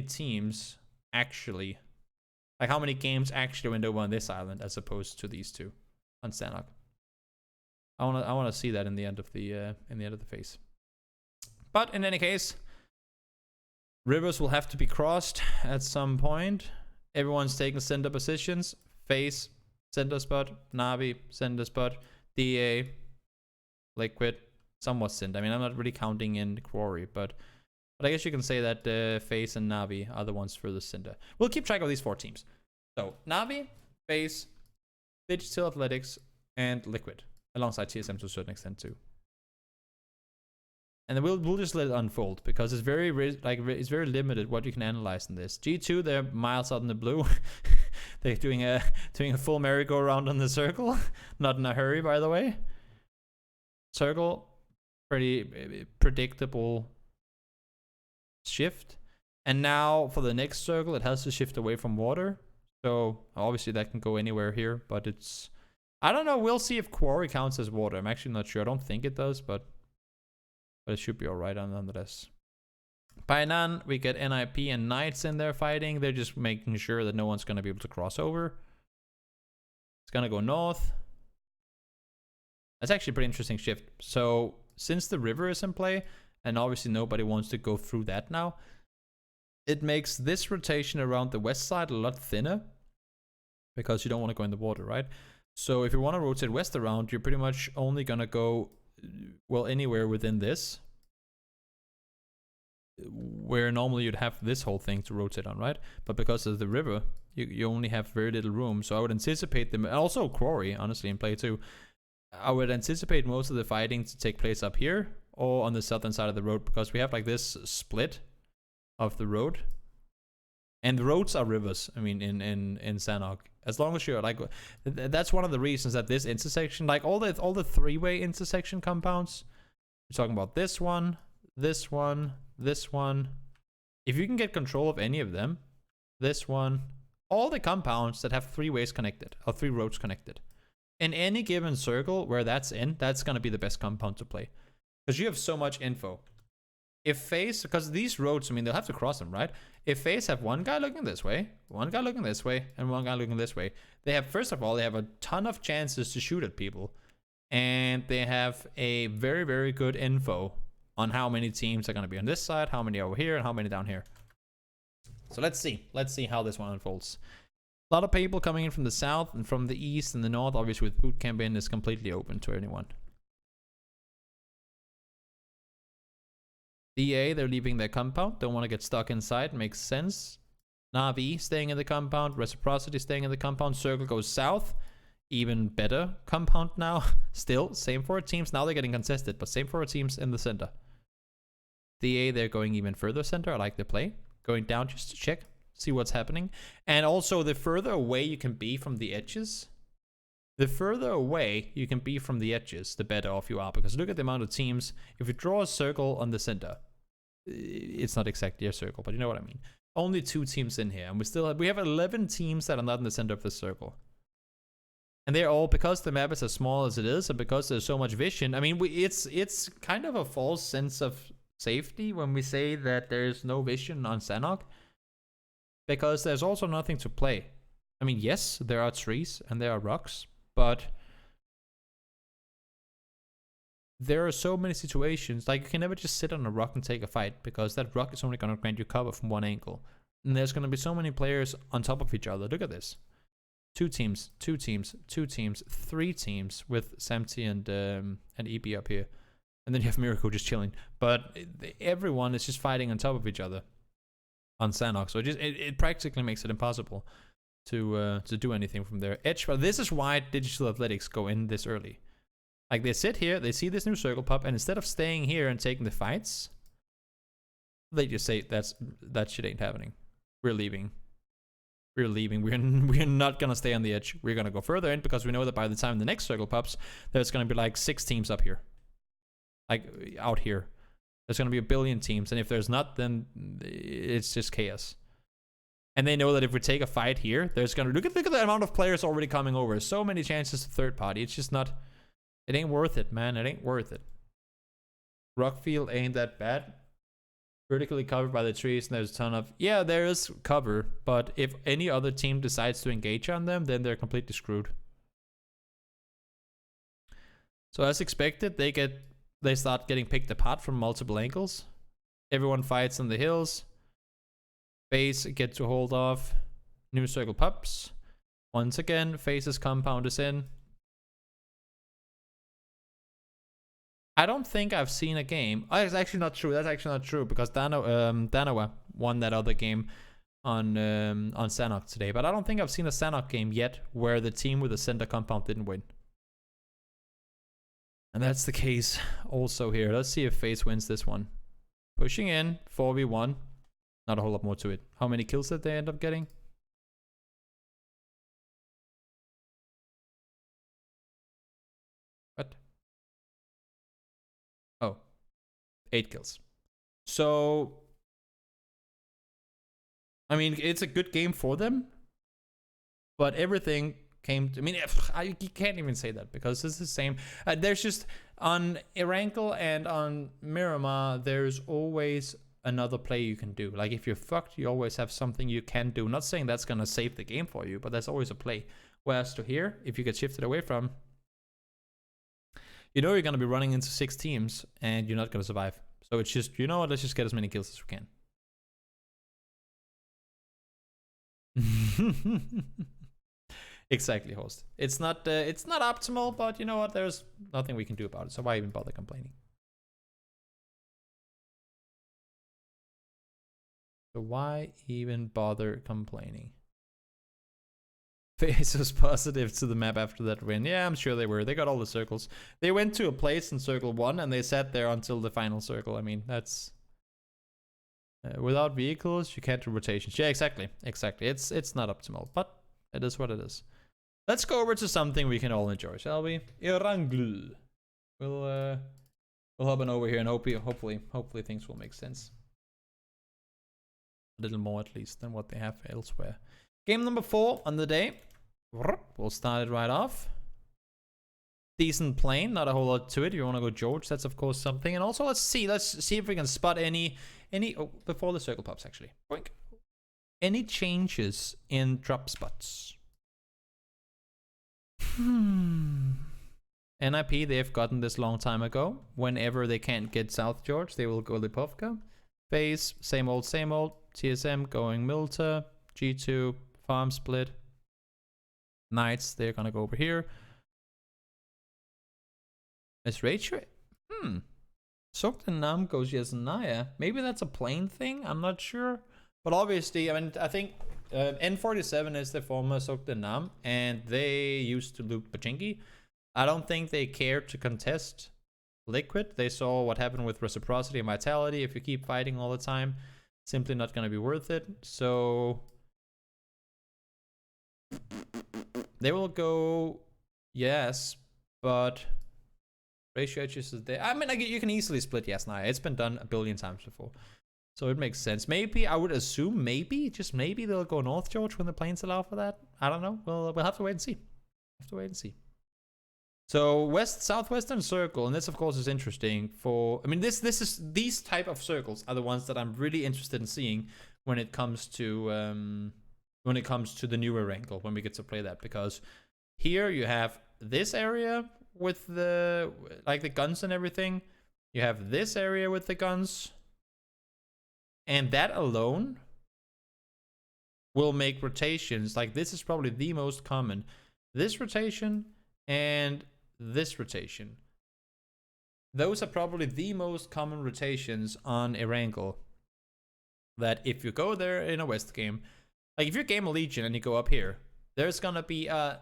A: teams actually, like how many games actually went over on this island as opposed to these 2 on Sanhok. I want to see that in the end of the phase. But in any case, rivers will have to be crossed at some point. Everyone's taking center positions. Phase, center spot. Navi, center spot. DA, Liquid, somewhat center. I mean, I'm not really counting in Quarry, but I guess you can say that Phase and Navi are the ones for the center. We'll keep track of these 4 teams. So Navi, Phase, Digital Athletics, and Liquid, alongside TSM to a certain extent too. And then we'll just let it unfold because it's very limited what you can analyze in this. G2, they're miles out in the blue. They're doing a full merry-go-round on the circle. Not in a hurry, by the way. Circle, pretty predictable shift. And now for the next circle, it has to shift away from water. So obviously that can go anywhere here, but it's, I don't know. We'll see if Quarry counts as water. I'm actually not sure. I don't think it does, but it should be alright nonetheless. Bainan, we get NIP and Knights in there fighting. They're just making sure that no one's going to be able to cross over. It's going to go north. That's actually a pretty interesting shift. So since the river is in play, and obviously nobody wants to go through that now, it makes this rotation around the west side a lot thinner because you don't want to go in the water, right? So if you want to rotate west around, you're pretty much only going to go, well, anywhere within this, where normally you'd have this whole thing to rotate on, right? But because of the river, you only have very little room. So I would anticipate them, and also Quarry, honestly, in play too. I would anticipate most of the fighting to take place up here or on the southern side of the road, because we have like this split of the road, and the roads are rivers. I mean, in Sanhok, as long as you're like, that's one of the reasons that this intersection, like all the 3-way intersection compounds, we're talking about this one, this one, this one. If you can get control of any of them, this one, all the compounds that have 3 ways connected or 3 roads connected, in any given circle where that's in, that's gonna be the best compound to play, because you have so much info. If Phase, because these roads, I mean, they'll have to cross them, right? If Phase have one guy looking this way, one guy looking this way, and one guy looking this way, they have, first of all, they have a ton of chances to shoot at people, and they have a very, very good info on how many teams are going to be on this side, how many over here, and how many down here. So let's see how this one unfolds. A lot of people coming in from the south and from the east and the north. Obviously, with boot camp in, is completely open to anyone. DA, they're leaving their compound. Don't want to get stuck inside. Makes sense. Navi staying in the compound. Reciprocity staying in the compound. Circle goes south. Even better compound now. Still, same 4 teams. Now they're getting contested, but same 4 teams in the center. DA, they're going even further center. I like the play. Going down just to check, see what's happening. And also, the further away you can be from the edges, the better off you are. Because look at the amount of teams. If you draw a circle on the center, it's not exactly a circle, but you know what I mean. Only 2 teams in here, and we have 11 teams that are not in the center of the circle. And they're all, because the map is as small as it is, and because there's so much vision. I mean, it's kind of a false sense of safety when we say that there's no vision on Sanhok, because there's also nothing to play. I mean, yes, there are trees and there are rocks, but there are so many situations, like you can never just sit on a rock and take a fight, because that rock is only going to grant you cover from one angle. And there's going to be so many players on top of each other. Look at this. 2 teams, 2 teams, 2 teams, 3 teams with Samti and EB up here. And then you have Miracle just chilling. But everyone is just fighting on top of each other on Sanhok. So it practically makes it impossible to do anything from there. Edge, but this is why Digital Athletics go in this early. Like, they sit here, they see this new circle pop, and instead of staying here and taking the fights, they just say that shit ain't happening. We're leaving. We're leaving. We're not gonna stay on the edge. We're gonna go further in because we know that by the time the next circle pops, there's gonna be like 6 teams up here, like out here. There's gonna be a billion teams, and if there's not, then it's just chaos. And they know that if we take a fight here, there's gonna look at the amount of players already coming over. So many chances to third party. It's just not. It ain't worth it, man. It ain't worth it. Rockfield ain't that bad. Vertically covered by the trees, and there's a ton of... Yeah, there is cover, but if any other team decides to engage on them, then they're completely screwed. So as expected, they start getting picked apart from multiple angles. Everyone fights on the hills. Base get to hold off. New circle pops. Once again, Face's compound is in. I don't think I've seen a game. Oh, it's actually not true. That's actually not true because Danawa won that other game on Sanhok today. But I don't think I've seen a Sanhok game yet where the team with the center compound didn't win. And that's the case also here. Let's see if FaZe wins this one. Pushing in, 4v1. Not a whole lot more to it. How many kills did they end up getting? What? Oh, 8 kills. So, I mean, it's a good game for them, but everything came to, I mean, you can't even say that because it's the same. There's just, on Erangel and on Miramar, there's always another play you can do. Like, if you're fucked, you always have something you can do. Not saying that's gonna save the game for you, but there's always a play. Whereas to here, if you get shifted away from, you know you're going to be running into 6 teams and you're not going to survive. So it's just, you know what, let's just get as many kills as we can. Exactly, host. It's not optimal, but you know what, there's nothing we can do about it. So why even bother complaining? So why even bother complaining? FaZe was positive to the map after that win. Yeah, I'm sure they were. They got all the circles. They went to a place in circle 1 and they sat there until the final circle. I mean, that's... without vehicles, you can't do rotations. Yeah, exactly. Exactly. It's not optimal, but it is what it is. Let's go over to something we can all enjoy, shall we? Erangel. We'll hop on over here and hopefully things will make sense. A little more at least than what they have elsewhere. Game number 4 on the day. We'll start it right off. Decent plane, not a whole lot to it. If you want to go George, that's of course something. And also let's see if we can spot any before the circle pops actually. Boink. Any changes in drop spots? NIP, they've gotten this long time ago. Whenever they can't get South George, they will go Lipovka. FaZe, same old, same old. TSM going Milta. G2, farm split. Knights, they're gonna go over here. Is Rachel? Sokten Nam goes Yasnaya. Maybe that's a plane thing? I'm not sure. But obviously, I mean, I think N47 is the former Sokten Nam, and they used to loop Pachinki. I don't think they care to contest Liquid. They saw what happened with Reciprocity and Vitality. If you keep fighting all the time, simply not gonna be worth it. So they will go, yes, but ratio is there. I mean, you can easily split yes, Naya. It's been done a billion times before. So it makes sense. Maybe, I would assume, just maybe they'll go North George when the planes allow for that. I don't know. We'll have to wait and see. So southwestern circle, and this of course is interesting for, I mean, these type of circles are the ones that I'm really interested in seeing when it comes to the newer Erangel, when we get to play that, because here you have this area with the guns and everything. You have this area with the guns, and that alone will make rotations. Like, this is probably the most common. This rotation and this rotation. Those are probably the most common rotations on Erangel. That if you go there in a West game, like if you're game a Legion and you go up here, there's gonna be a,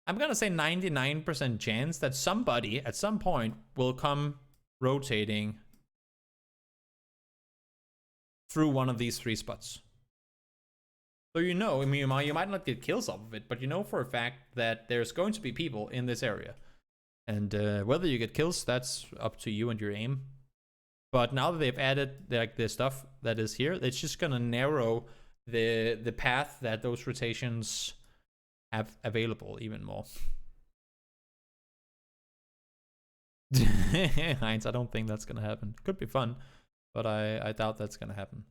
A: I'm gonna say 99% chance that somebody at some point will come rotating through one of these 3 spots. So you know, I mean, you might not get kills off of it, but you know for a fact that there's going to be people in this area. And whether you get kills, that's up to you and your aim. But now that they've added like the stuff that is here, it's just gonna narrow the path that those rotations have available even more. Heinz, I don't think that's gonna happen. Could be fun, but I doubt that's gonna happen.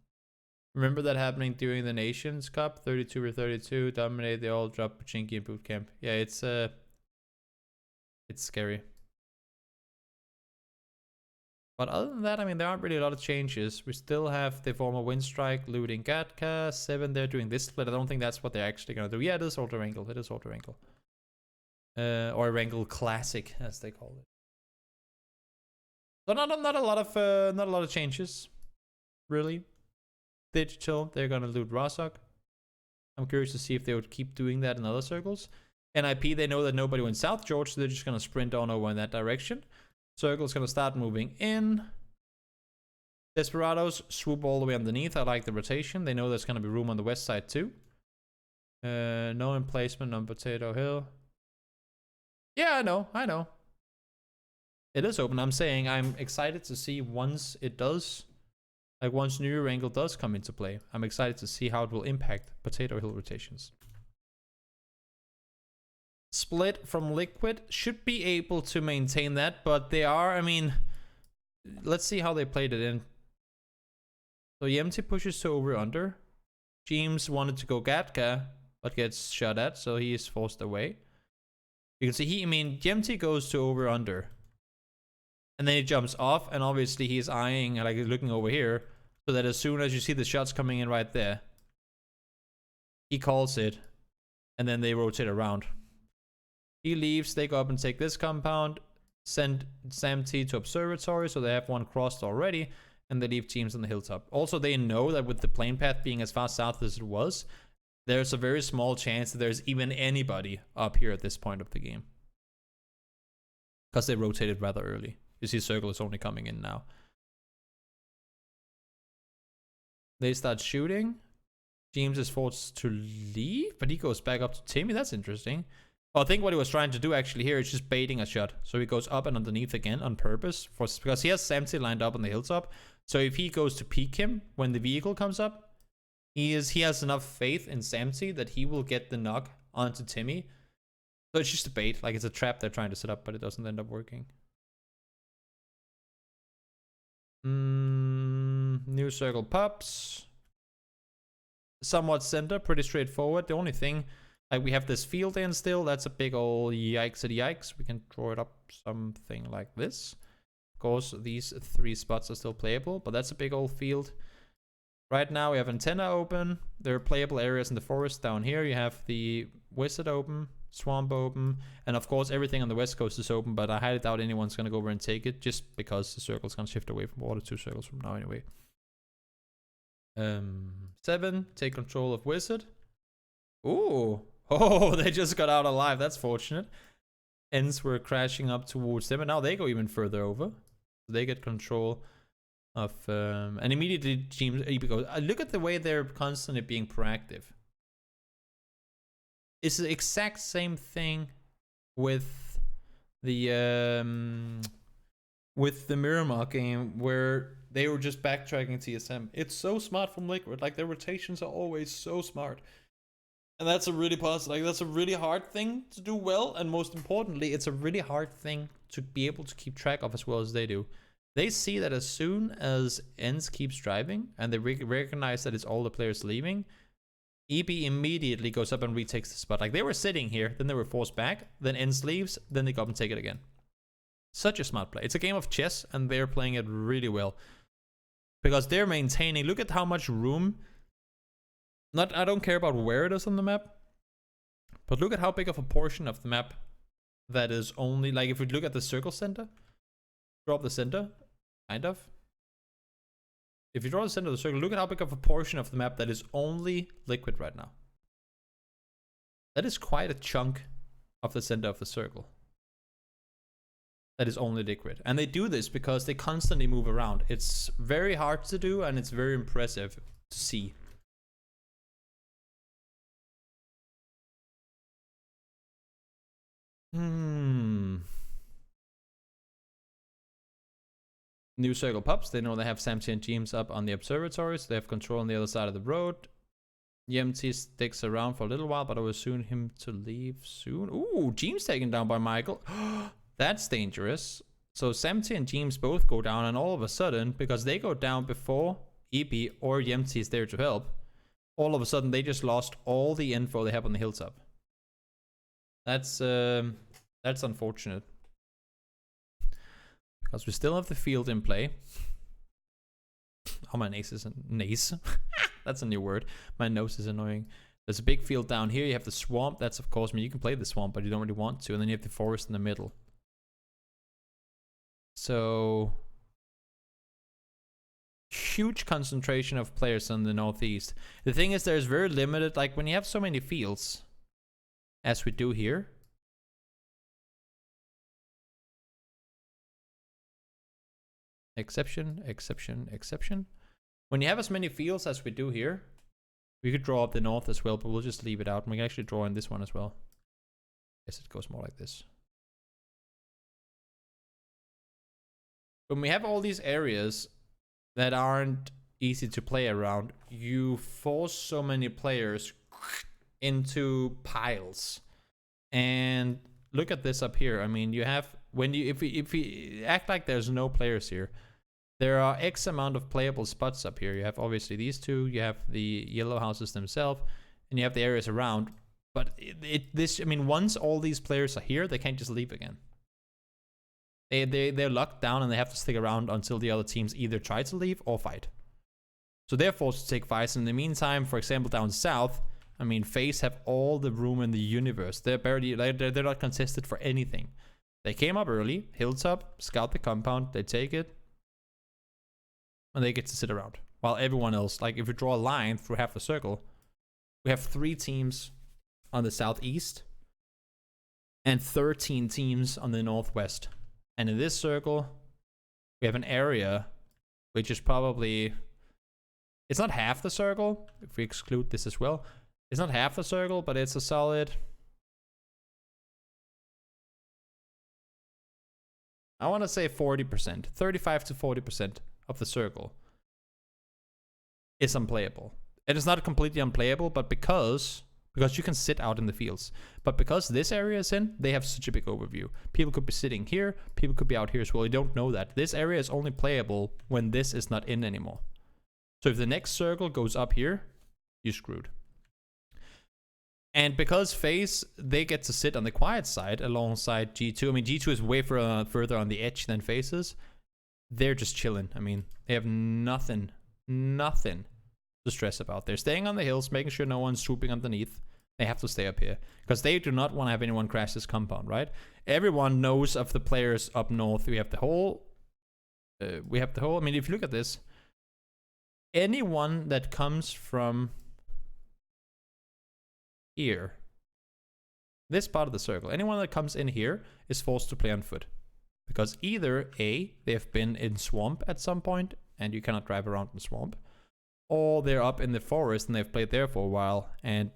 A: Remember that happening during the Nations Cup? 32 or 32, dominate, they all drop Pachinki in boot camp. Yeah, it's scary. But other than that, I mean, there aren't really a lot of changes. We still have the former Windstrike looting Gatka, 7 there doing this split. I don't think that's what they're actually going to do. Yeah, it is Auto Erangel. It is Auto Erangel. Or Erangel Classic, as they call it. So not a lot of changes, really. Digital, they're going to loot Rosok. I'm curious to see if they would keep doing that in other circles. NIP, they know that nobody went South George, so they're just going to sprint on over in that direction. Circle's going to start moving in. Desperados swoop all the way underneath. I like the rotation. They know there's going to be room on the west side too. No emplacement on Potato Hill. Yeah, I know. It is open. I'm saying I'm excited to see once it does. Like once new Erangel does come into play. I'm excited to see how it will impact Potato Hill rotations. Split from Liquid should be able to maintain that, but they are, I mean, let's see how they played it in. So Yemti pushes to over under. James wanted to go Gatka, but gets shot at, so he is forced away. You can see Yemti goes to over under. And then he jumps off, and obviously he's eyeing, like looking over here, so that as soon as you see the shots coming in right there, he calls it, and then they rotate around. He leaves, they go up and take this compound, send Sam T to Observatory, so they have one crossed already, and they leave teams on the hilltop. Also, they know that with the plane path being as far south as it was, there's a very small chance that there's even anybody up here at this point of the game. Because they rotated rather early. You see Circle is only coming in now. They start shooting. James is forced to leave, but he goes back up to Timmy. That's interesting. Well, I think what he was trying to do actually here is just baiting a shot. So he goes up and underneath again on purpose, because he has Samty lined up on the hilltop. So if he goes to peek him when the vehicle comes up, he has enough faith in Samty that he will get the knock onto Timmy. So it's just a bait, like it's a trap they're trying to set up, but it doesn't end up working. New circle pops. Somewhat center, pretty straightforward. The only thing, like we have this field in still, that's a big old yikes at yikes. We can draw it up something like this. Of course, these 3 spots are still playable, but that's a big old field. Right now we have antenna open. There are playable areas in the forest down here. You have the wizard open, swamp open, and of course everything on the west coast is open, but I highly doubt anyone's going to go over and take it just because the circle's going to shift away from water 2 circles from now anyway. 7, take control of wizard. Ooh. Oh, they just got out alive. That's fortunate. Ends were crashing up towards them, and now they go even further over. They get control of, and immediately James goes. Look at the way they're constantly being proactive. It's the exact same thing with the Miramar game where they were just backtracking TSM. It's so smart from Liquid. Like their rotations are always so smart. And that's a really positive, like that's a really hard thing to do well, and most importantly, it's a really hard thing to be able to keep track of as well as they do. They see that as soon as Ends keeps driving, and they recognize that it's all the players leaving, EB immediately goes up and retakes the spot. Like they were sitting here, then they were forced back, then Ends leaves, then they go up and take it again. Such a smart play. It's a game of chess, and they're playing it really well. Because they're maintaining, look at how much room. I don't care about where it is on the map, but look at how big of a portion of the map that is only, like if we look at the circle center, draw up the center, kind of. If you draw the center of the circle, look at how big of a portion of the map that is only Liquid right now. That is quite a chunk of the center of the circle. that is only liquid. And they do this because they constantly move around. It's very hard to do, and it's very impressive to see. New circle pups. They know they have Samty and James up on the observatory, so they have control on the other side of the road. YMT sticks around for a little while, but I will assume him to leave soon. Ooh, James taken down by Michael. That's dangerous. So Samty and James both go down, and all of a sudden, because they go down before EP or YMT is there to help, all of a sudden they just lost all the info they have on the hilltop. That's unfortunate. Because we still have the field in play. Oh, my nose is nose. That's a new word. My nose is annoying. There's a big field down here. You have the swamp. That's, of course, I mean, you can play the swamp, but you don't really want to. And then you have the forest in the middle. So, huge concentration of players on the northeast. The thing is, there's very limited, like when you have so many fields, as we do here. Exception, exception, exception. When you have as many fields as we do here, we could draw up the north as well, but we'll just leave it out. And we can actually draw in this one as well. Guess it goes more like this. When we have all these areas that aren't easy to play around, you force so many players into piles. And look at this up here. I mean, you have, when you, if we act like there's no players here, there are X amount of playable spots up here. You have obviously these two, you have the yellow houses themselves, and you have the areas around. But I mean, once all these players are here, they can't just leave again. They're locked down and they have to stick around until the other teams either try to leave or fight. So they're forced to take fights. In the meantime, for example, down south, I mean, FaZe have all the room in the universe. They're not contested for anything. They came up early, hilltop, scout the compound, they take it, and they get to sit around. While everyone else, like if you draw a line through half the circle, we have 3 teams on the southeast and 13 teams on the northwest. And in this circle, we have an area which is probably, it's not half the circle, if we exclude this as well. It's not half the circle, but it's a solid, I want to say 40%, 35 to 40% of the circle is unplayable. It is not completely unplayable, but because you can sit out in the fields. But because this area is in, they have such a big overview. People could be sitting here, people could be out here as well. You don't know that. This area is only playable when this is not in anymore. So if the next circle goes up here, you're screwed. And because FaZe, they get to sit on the quiet side alongside G2. I mean, G2 is way further on the edge than FaZe is. They're just chilling. I mean, they have nothing to stress about. They're staying on the hills, making sure no one's swooping underneath. They have to stay up here because they do not want to have anyone crash this compound, right? Everyone knows of the players up north. We have the whole, I mean, if you look at this, anyone that comes from here, this part of the circle, anyone that comes in here is forced to play on foot. Because either A, they've been in swamp at some point and you cannot drive around in swamp, or they're up in the forest and they've played there for a while and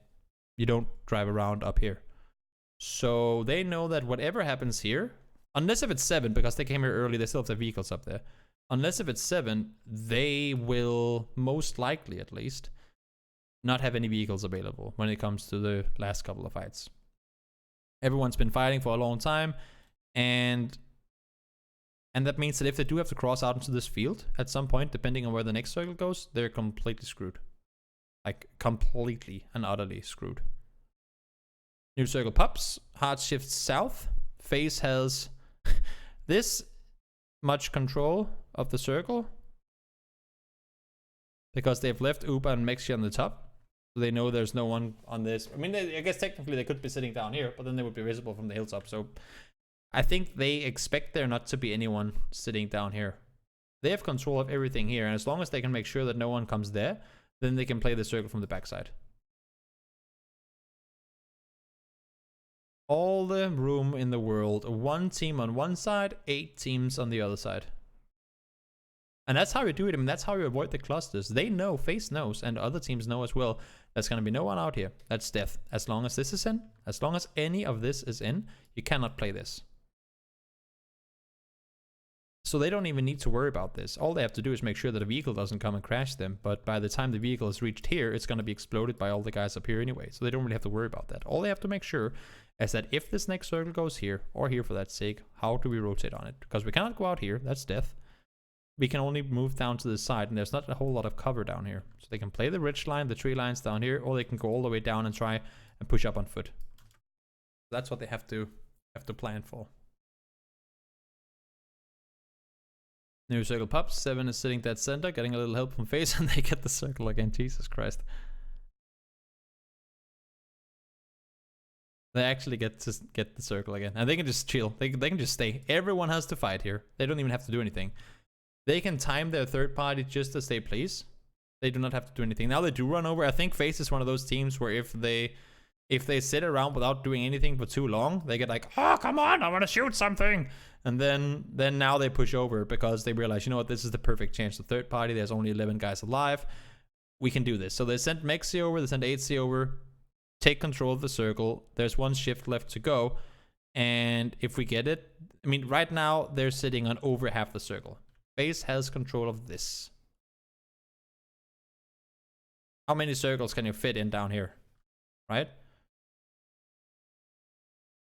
A: you don't drive around up here. So they know that whatever happens here, unless if it's 7, because they came here early, they still have their vehicles up there. Unless if it's 7, they will most likely at least not have any vehicles available when it comes to the last couple of fights. Everyone's been fighting for a long time, and that means that if they do have to cross out into this field at some point, depending on where the next circle goes, they're completely screwed. Like, completely and utterly screwed. New circle pups. Hard shifts south. FaZe has this much control of the circle because they've left Uber and Mexi on the top. So they know there's no one on this. I mean, I guess technically they could be sitting down here, but then they would be visible from the hilltop. So I think they expect there not to be anyone sitting down here. They have control of everything here, and as long as they can make sure that no one comes there, then they can play the circle from the backside. All the room in the world. 1 team on one side, 8 teams on the other side. And that's how you do it. I mean, that's how you avoid the clusters. They know, FaZe knows, and other teams know as well. There's going to be no one out here. That's death. As long as this is in, as long as any of this is in, you cannot play this. So they don't even need to worry about this. All they have to do is make sure that a vehicle doesn't come and crash them. But by the time the vehicle is reached here, it's going to be exploded by all the guys up here anyway. So they don't really have to worry about that. All they have to make sure is that if this next circle goes here, or here for that sake, how do we rotate on it? Because we cannot go out here. That's death. We can only move down to the side, and there's not a whole lot of cover down here. So they can play the ridge line, the tree lines down here, or they can go all the way down and try and push up on foot. That's what they have to plan for. New circle pops. 7 is sitting dead center, getting a little help from FaZe, and they get the circle again. Jesus Christ. They actually get the circle again. And they can just chill. They can just stay. Everyone has to fight here. They don't even have to do anything. They can time their third party just as they please. They do not have to do anything. Now they do run over. I think FaZe is one of those teams where if they sit around without doing anything for too long, they get like, oh, come on, I want to shoot something. And then now they push over because they realize, you know what, this is the perfect chance. The third party, there's only 11 guys alive. We can do this. So they sent Mexi over, they sent 8C over, take control of the circle. There's 1 shift left to go. And if we get it, I mean, right now they're sitting on over half the circle. FaZe has control of this. How many circles can you fit in down here? Right?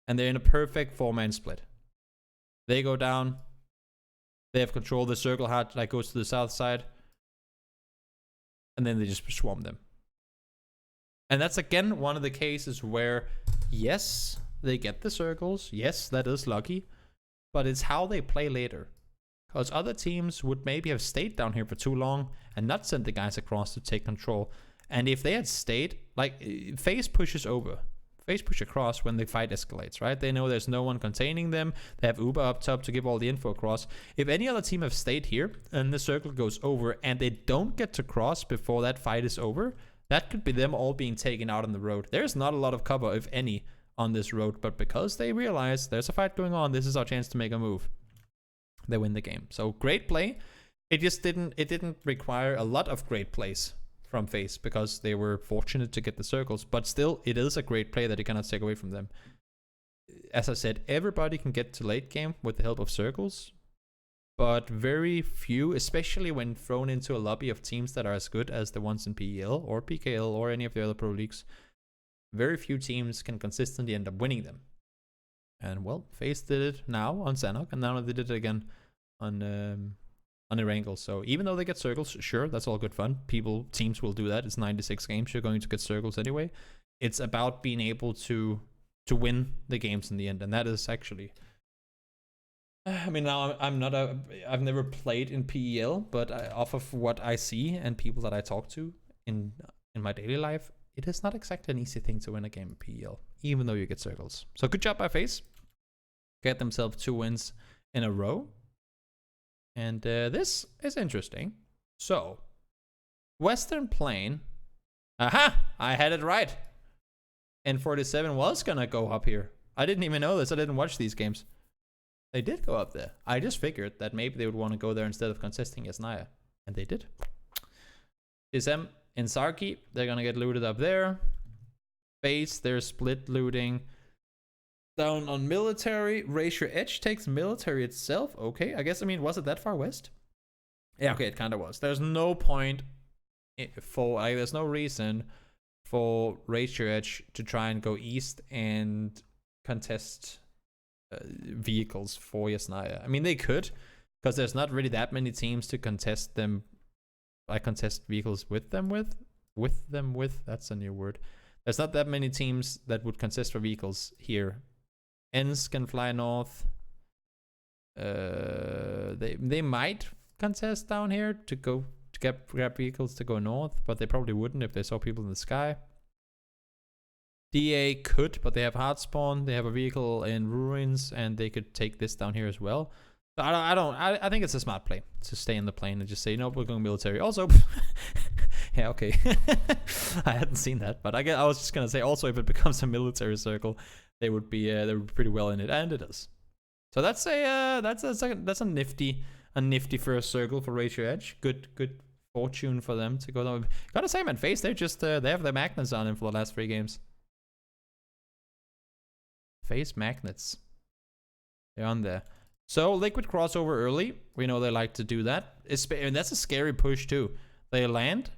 A: And they're in a perfect 4-man split. They go down. They have control. The circle hat like goes to the south side. And then they just swarm them. And that's again one of the cases where, yes, they get the circles. Yes, that is lucky. But it's how they play later. Because other teams would maybe have stayed down here for too long and not sent the guys across to take control. And if they had stayed, like, FaZe pushes over. FaZe push across when the fight escalates, right? They know there's no one containing them. They have Uber up top to give all the info across. If any other team have stayed here and the circle goes over and they don't get to cross before that fight is over, that could be them all being taken out on the road. There's not a lot of cover, if any, on this road. But because they realize there's a fight going on, this is our chance to make a move. They win the game. So great play. It just didn't require a lot of great plays from FaZe because they were fortunate to get the circles, but still it is a great play that you cannot take away from them. As I said, everybody can get to late game with the help of circles, but very few, especially when thrown into a lobby of teams that are as good as the ones in PEL or PKL or any of the other pro leagues, very few teams can consistently end up winning them. And well, FaZe did it now on Sanhok, and now they did it again on Erangel. So even though they get circles, sure, that's all good fun. Teams will do that. It's 96 games. You're going to get circles anyway. It's about being able to win the games in the end, and that is actually. I mean, now I've never played in PEL, but off of what I see and people that I talk to in my daily life, it is not exactly an easy thing to win a game in PEL, even though you get circles. So good job by FaZe. Get themselves 2 wins in a row. And this is interesting. So, Western Plain. Aha! I had it right. N47 was gonna go up here. I didn't even know this. I didn't watch these games. They did go up there. I just figured that maybe they would want to go there instead of contesting Yasnaya. And they did. SM in Sarki, they're gonna get looted up there. FaZe, they're split looting. Down on military. Raise Your Edge takes military itself. Okay, I mean, was it that far west? Yeah, okay, it kind of was. There's no point there's no reason for Raise Your Edge to try and go east and contest vehicles for Yasnaya. I mean, they could, because there's not really that many teams to contest them. Contest vehicles with them with. That's a new word. There's not that many teams that would contest for vehicles here. Ens can fly north. They might contest down here to grab vehicles to go north, but they probably wouldn't if they saw people in the sky. DA could, but they have hard spawn. They have a vehicle in ruins, and they could take this down here as well. So I think it's a smart play to stay in the plane and just say, no, we're going military. Also, yeah, okay. I hadn't seen that, but I was just gonna say also if it becomes a military circle, they would be pretty well in it, and it is. So that's a nifty first circle for Ratio Edge. Good fortune for them to go down. Gotta say, man, FaZe, they're just they have their magnets on him for the last 3 games. FaZe magnets, they're on there. So Liquid crossover early. We know they like to do that. And that's a scary push too. They land.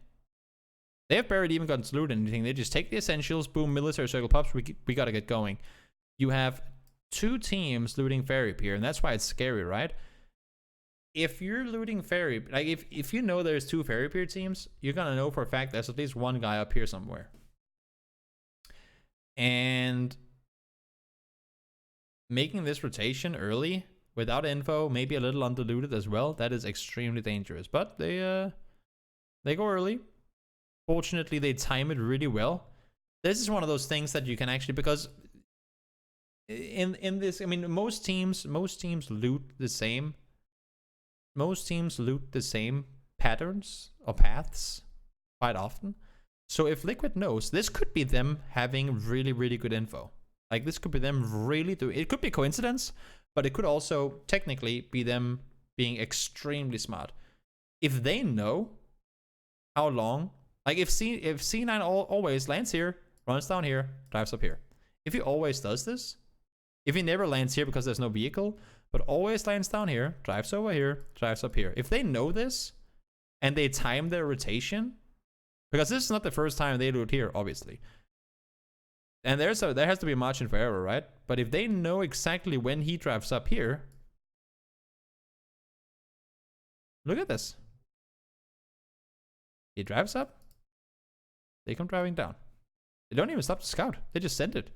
A: They have barely even gotten to loot anything. They just take the essentials. Boom, military circle pops. We gotta get going. You have 2 teams looting Fairy Pier, and that's why it's scary, right? If you're looting Fairy, like if you know there's 2 Fairy Pier teams, you're gonna know for a fact there's at least one guy up here somewhere. And making this rotation early without info, maybe a little undiluted as well, that is extremely dangerous. But they go early. Fortunately, they time it really well. This is one of those things that you can actually, because in this, I mean, most teams loot the same. Most teams loot the same patterns or paths quite often. So if Liquid knows, this could be them having really, really good info. Like, this could be them really doing, it could be coincidence, but it could also technically be them being extremely smart. If they know how long, like if C9 always lands here, runs down here, drives up here. If he always does this, if he never lands here because there's no vehicle, but always lands down here, drives over here, drives up here. If they know this and they time their rotation, because this is not the first time they loot here, obviously. And there has to be a margin for error, right? But if they know exactly when he drives up here, look at this. He drives up, they come driving down. They don't even stop to scout. They just send it.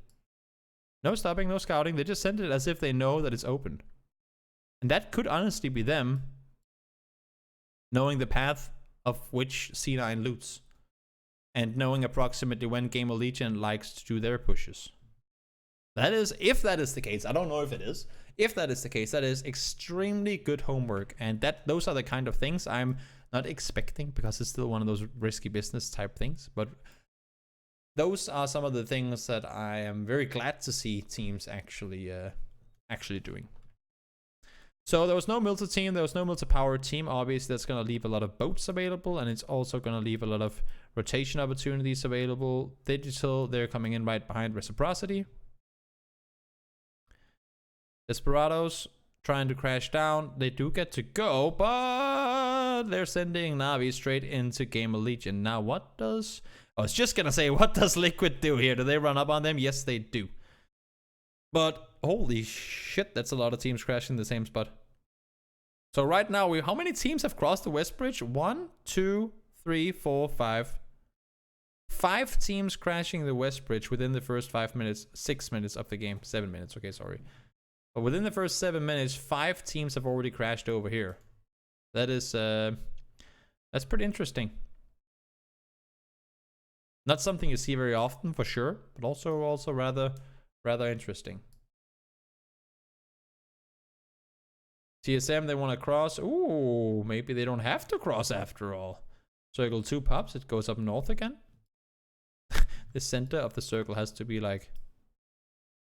A: No stopping, no scouting. They just send it as if they know that it's open. And that could honestly be them knowing the path of which C9 loots. And knowing approximately when Game of Legion likes to do their pushes. That is, if that is the case, I don't know if it is. If that is the case, that is extremely good homework. And those are the kind of things I'm not expecting, because it's still one of those risky business type things. But those are some of the things that I am very glad to see teams actually doing. So there was no Milta team, there was no Milta power team. Obviously, that's going to leave a lot of boats available, and it's also going to leave a lot of rotation opportunities available. Digital, they're coming in right behind Reciprocity. Desperados trying to crash down. They do get to go, but they're sending Navi straight into Game of Legion. Now, what does... I was just going to say, what does Liquid do here? Do they run up on them? Yes, they do. But holy shit, that's a lot of teams crashing the same spot. So right now, how many teams have crossed the West Bridge? 1, 2, 3, 4, 5. 5 teams crashing the West Bridge within the first 5 minutes, 6 minutes of the game. 7 minutes, okay, sorry. But within the first 7 minutes, 5 teams have already crashed over here. That is, that's pretty interesting. Not something you see very often, for sure, but also rather interesting. TSM, they want to cross. Ooh, maybe they don't have to cross after all. Circle 2 pops, it goes up north again. The center of the circle has to be like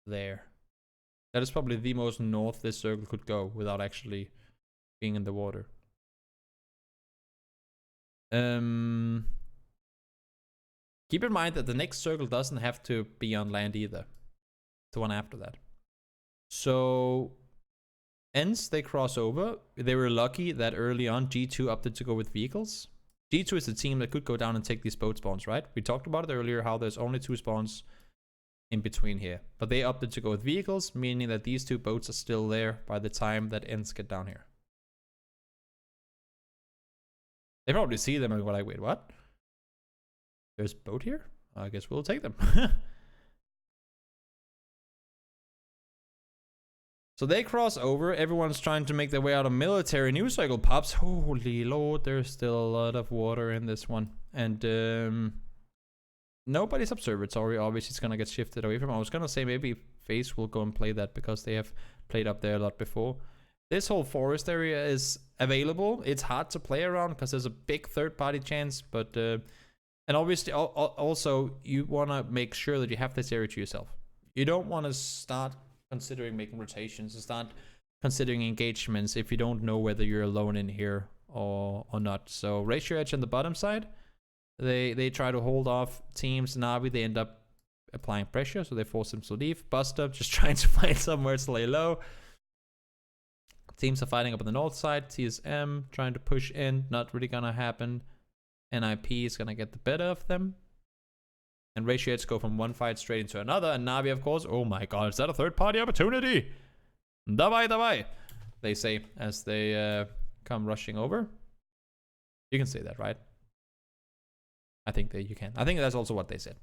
A: there. That is probably the most north this circle could go without actually being in the water. Keep in mind that the next circle doesn't have to be on land either. The one after that. So, Ents, they cross over. They were lucky that early on G2 opted to go with vehicles. G2 is the team that could go down and take these boat spawns, right? We talked about it earlier, how there's only 2 spawns in between here. But they opted to go with vehicles, meaning that these 2 boats are still there by the time that Ents get down here. They probably see them and go like, wait, what? There's a boat here? I guess we'll take them. So they cross over. Everyone's trying to make their way out of military. News cycle pops. Holy lord, there's still a lot of water in this one. And nobody's observatory. Obviously, it's going to get shifted away from. I was going to say maybe FaZe will go and play that because they have played up there a lot before. This whole forest area is available. It's hard to play around because there's a big third-party chance. But and obviously, also, you want to make sure that you have this area to yourself. You don't want to start considering making rotations and start considering engagements if you don't know whether you're alone in here or not. So Ratio Edge on the bottom side, they try to hold off teams. Na'Vi, they end up applying pressure, so they force them to leave. Buster just trying to find somewhere to lay low. Teams are fighting up on the north side. TSM trying to push in, not really gonna happen. NIP is gonna get the better of them. And Ratio Edge go from one fight straight into another. And Na'Vi, of course, oh my god, is that a third-party opportunity? Davai, they say as they come rushing over. You can say that, right? I think that you can. I think that's also what they said.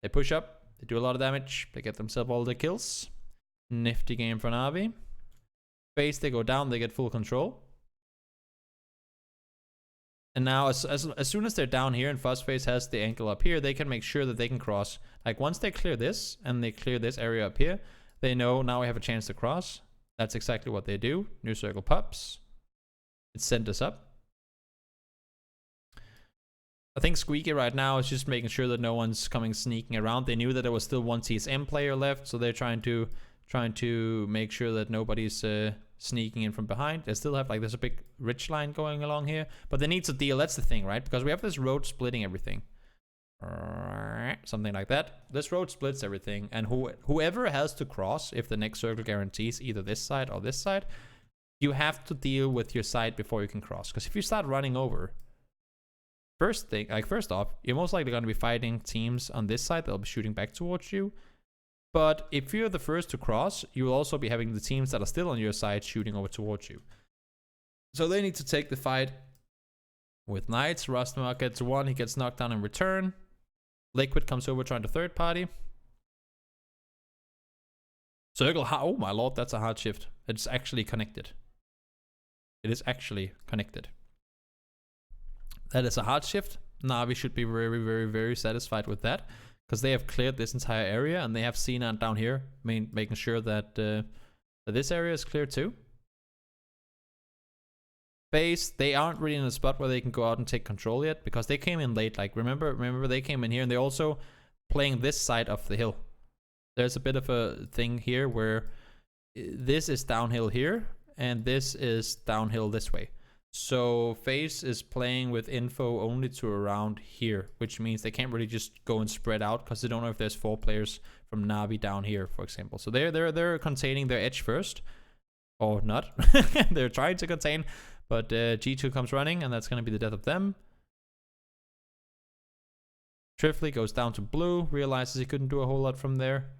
A: They push up, they do a lot of damage, they get themselves all the kills. Nifty game for Na'Vi. Base, they go down, they get full control. And now, as soon as they're down here and Fuzzface has the ankle up here, they can make sure that they can cross. Like, once they clear this, and they clear this area up here, they know now we have a chance to cross. That's exactly what they do. New circle pops. It sent us up. I think Squeaky right now is just making sure that no one's coming sneaking around. They knew that there was still one TSM player left, so they're trying to make sure that nobody's sneaking in from behind. They still have, like, there's a big ridge line going along here, but they need to deal. That's the thing, right? Because we have this road splitting everything. Something like that. This road splits everything, and whoever has to cross, if the next circle guarantees either this side or this side, you have to deal with your side before you can cross. Because if you start running over, first off, you're most likely going to be fighting teams on this side that'll be shooting back towards you. But if you're the first to cross, you will also be having the teams that are still on your side shooting over towards you. So they need to take the fight with Knights. Rustmark gets one, he gets knocked down in return. Liquid comes over trying to third party. Circle, oh my lord, that's a hard shift. It's actually connected. It is actually connected. That is a hard shift. Na'Vi should be very, very, very satisfied with that, because they have cleared this entire area, and they have Xenon down here, making sure that, that this area is clear too. Base, they aren't really in a spot where they can go out and take control yet, because they came in late. Like, remember they came in here, and they're also playing this side of the hill. There's a bit of a thing here where this is downhill here, and this is downhill this way. So FaZe is playing with info only to around here, which means they can't really just go and spread out, because they don't know if there's 4 players from Na'Vi down here, for example. So they're containing their edge first, or not. They're trying to contain, but G2 comes running, and that's going to be the death of them. Trifly goes down to blue, realizes he couldn't do a whole lot from there.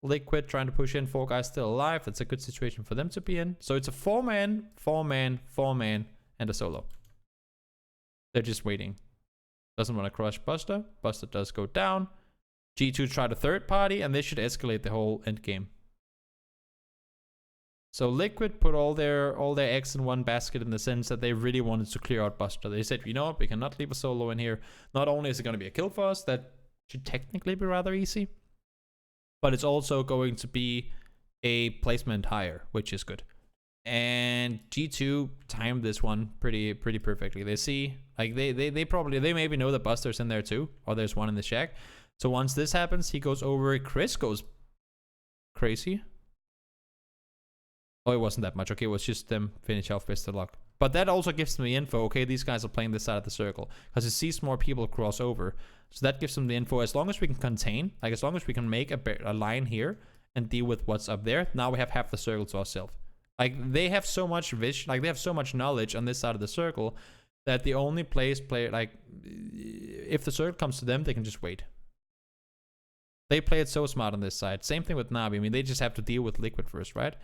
A: Liquid trying to push in, 4 guys still alive. That's a good situation for them to be in. So it's a 4-man, 4-man, 4-man, and a solo. They're just waiting. Doesn't want to crush Buster. Buster does go down. G2 try to third party, and they should escalate the whole end game. So Liquid put all their eggs in one basket, in the sense that they really wanted to clear out Buster. They said, you know what, we cannot leave a solo in here. Not only is it going to be a kill for us, that should technically be rather easy, but it's also going to be a placement higher, which is good. And G2 timed this one pretty perfectly. They see, like, they maybe know that Buster's in there too, or there's one in the shack. So once this happens, he goes over. Chris goes crazy. Oh, it wasn't that much. Okay, it was just them finish off pistol lock. But that also gives them the info. Okay, these guys are playing this side of the circle, because it sees more people cross over. So that gives them the info. As long as we can contain, like, as long as we can make a line here and deal with what's up there, now we have half the circle to ourselves. Like, they have so much vision, like, they have so much knowledge on this side of the circle, that the only player, like, if the circle comes to them, they can just wait. They play it so smart on this side. Same thing with Na'Vi. I mean, they just have to deal with Liquid first, right?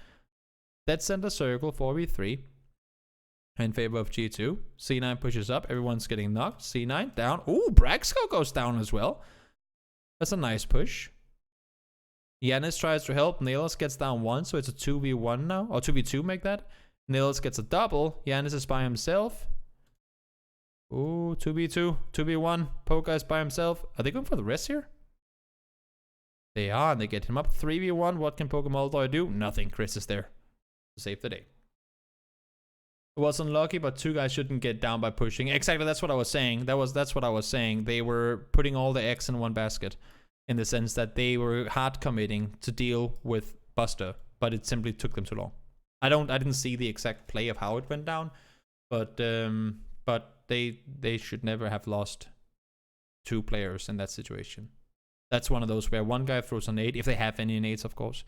A: Let's send a circle 4v3 in favor of G2. C9 pushes up. Everyone's getting knocked. C9 down. Ooh, Braxco goes down as well. That's a nice push. Yanis tries to help. Nailers gets down 1, so it's a 2v1 now. Or 2v2, make that. Nailers gets a double. Yanis is by himself. Ooh, 2v2. 2v1. Poker is by himself. Are they going for the rest here? They are, and they get him up. 3v1. What can Pokemon do? Nothing. Chris is there to save the day. It was unlucky, but 2 guys shouldn't get down by pushing. Exactly, that's what I was saying. That's what I was saying. They were putting all the eggs in one basket. in the sense that they were hard committing to deal with Buster, but it simply took them too long. I didn't see the exact play of how it went down, but they should never have lost 2 players in that situation. That's one of those where one guy throws a nade, if they have any nades, of course,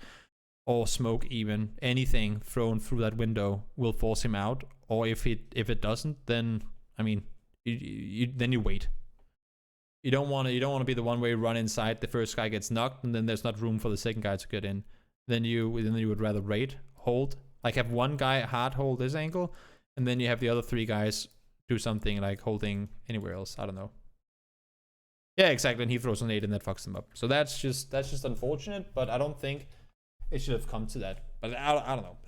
A: or smoke, even anything thrown through that window will force him out. Or if it doesn't, then I mean, then you wait. You don't want to be the one where you run inside, the first guy gets knocked, and then there's not room for the second guy to get in. Then you would rather raid, hold, like have one guy hard hold this angle, and then you have the other 3 guys do something like holding anywhere else. I don't know. Yeah, exactly. And he throws a nade and that fucks them up. So that's just unfortunate, but I don't think it should have come to that. But I don't know.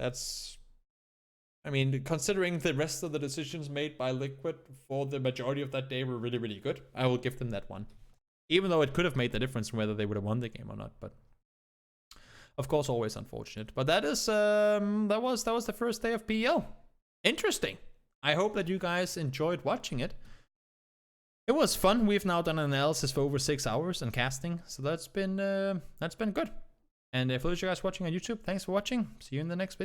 A: I mean, considering the rest of the decisions made by Liquid for the majority of that day were really, really good, I will give them that one. Even though it could have made the difference whether they would have won the game or not. But of course, always unfortunate. But that is that was the first day of PEL. Interesting. I hope that you guys enjoyed watching it. It was fun. We've now done an analysis for over 6 hours and casting, so that's been good. And for those of you guys watching on YouTube, thanks for watching. See you in the next video.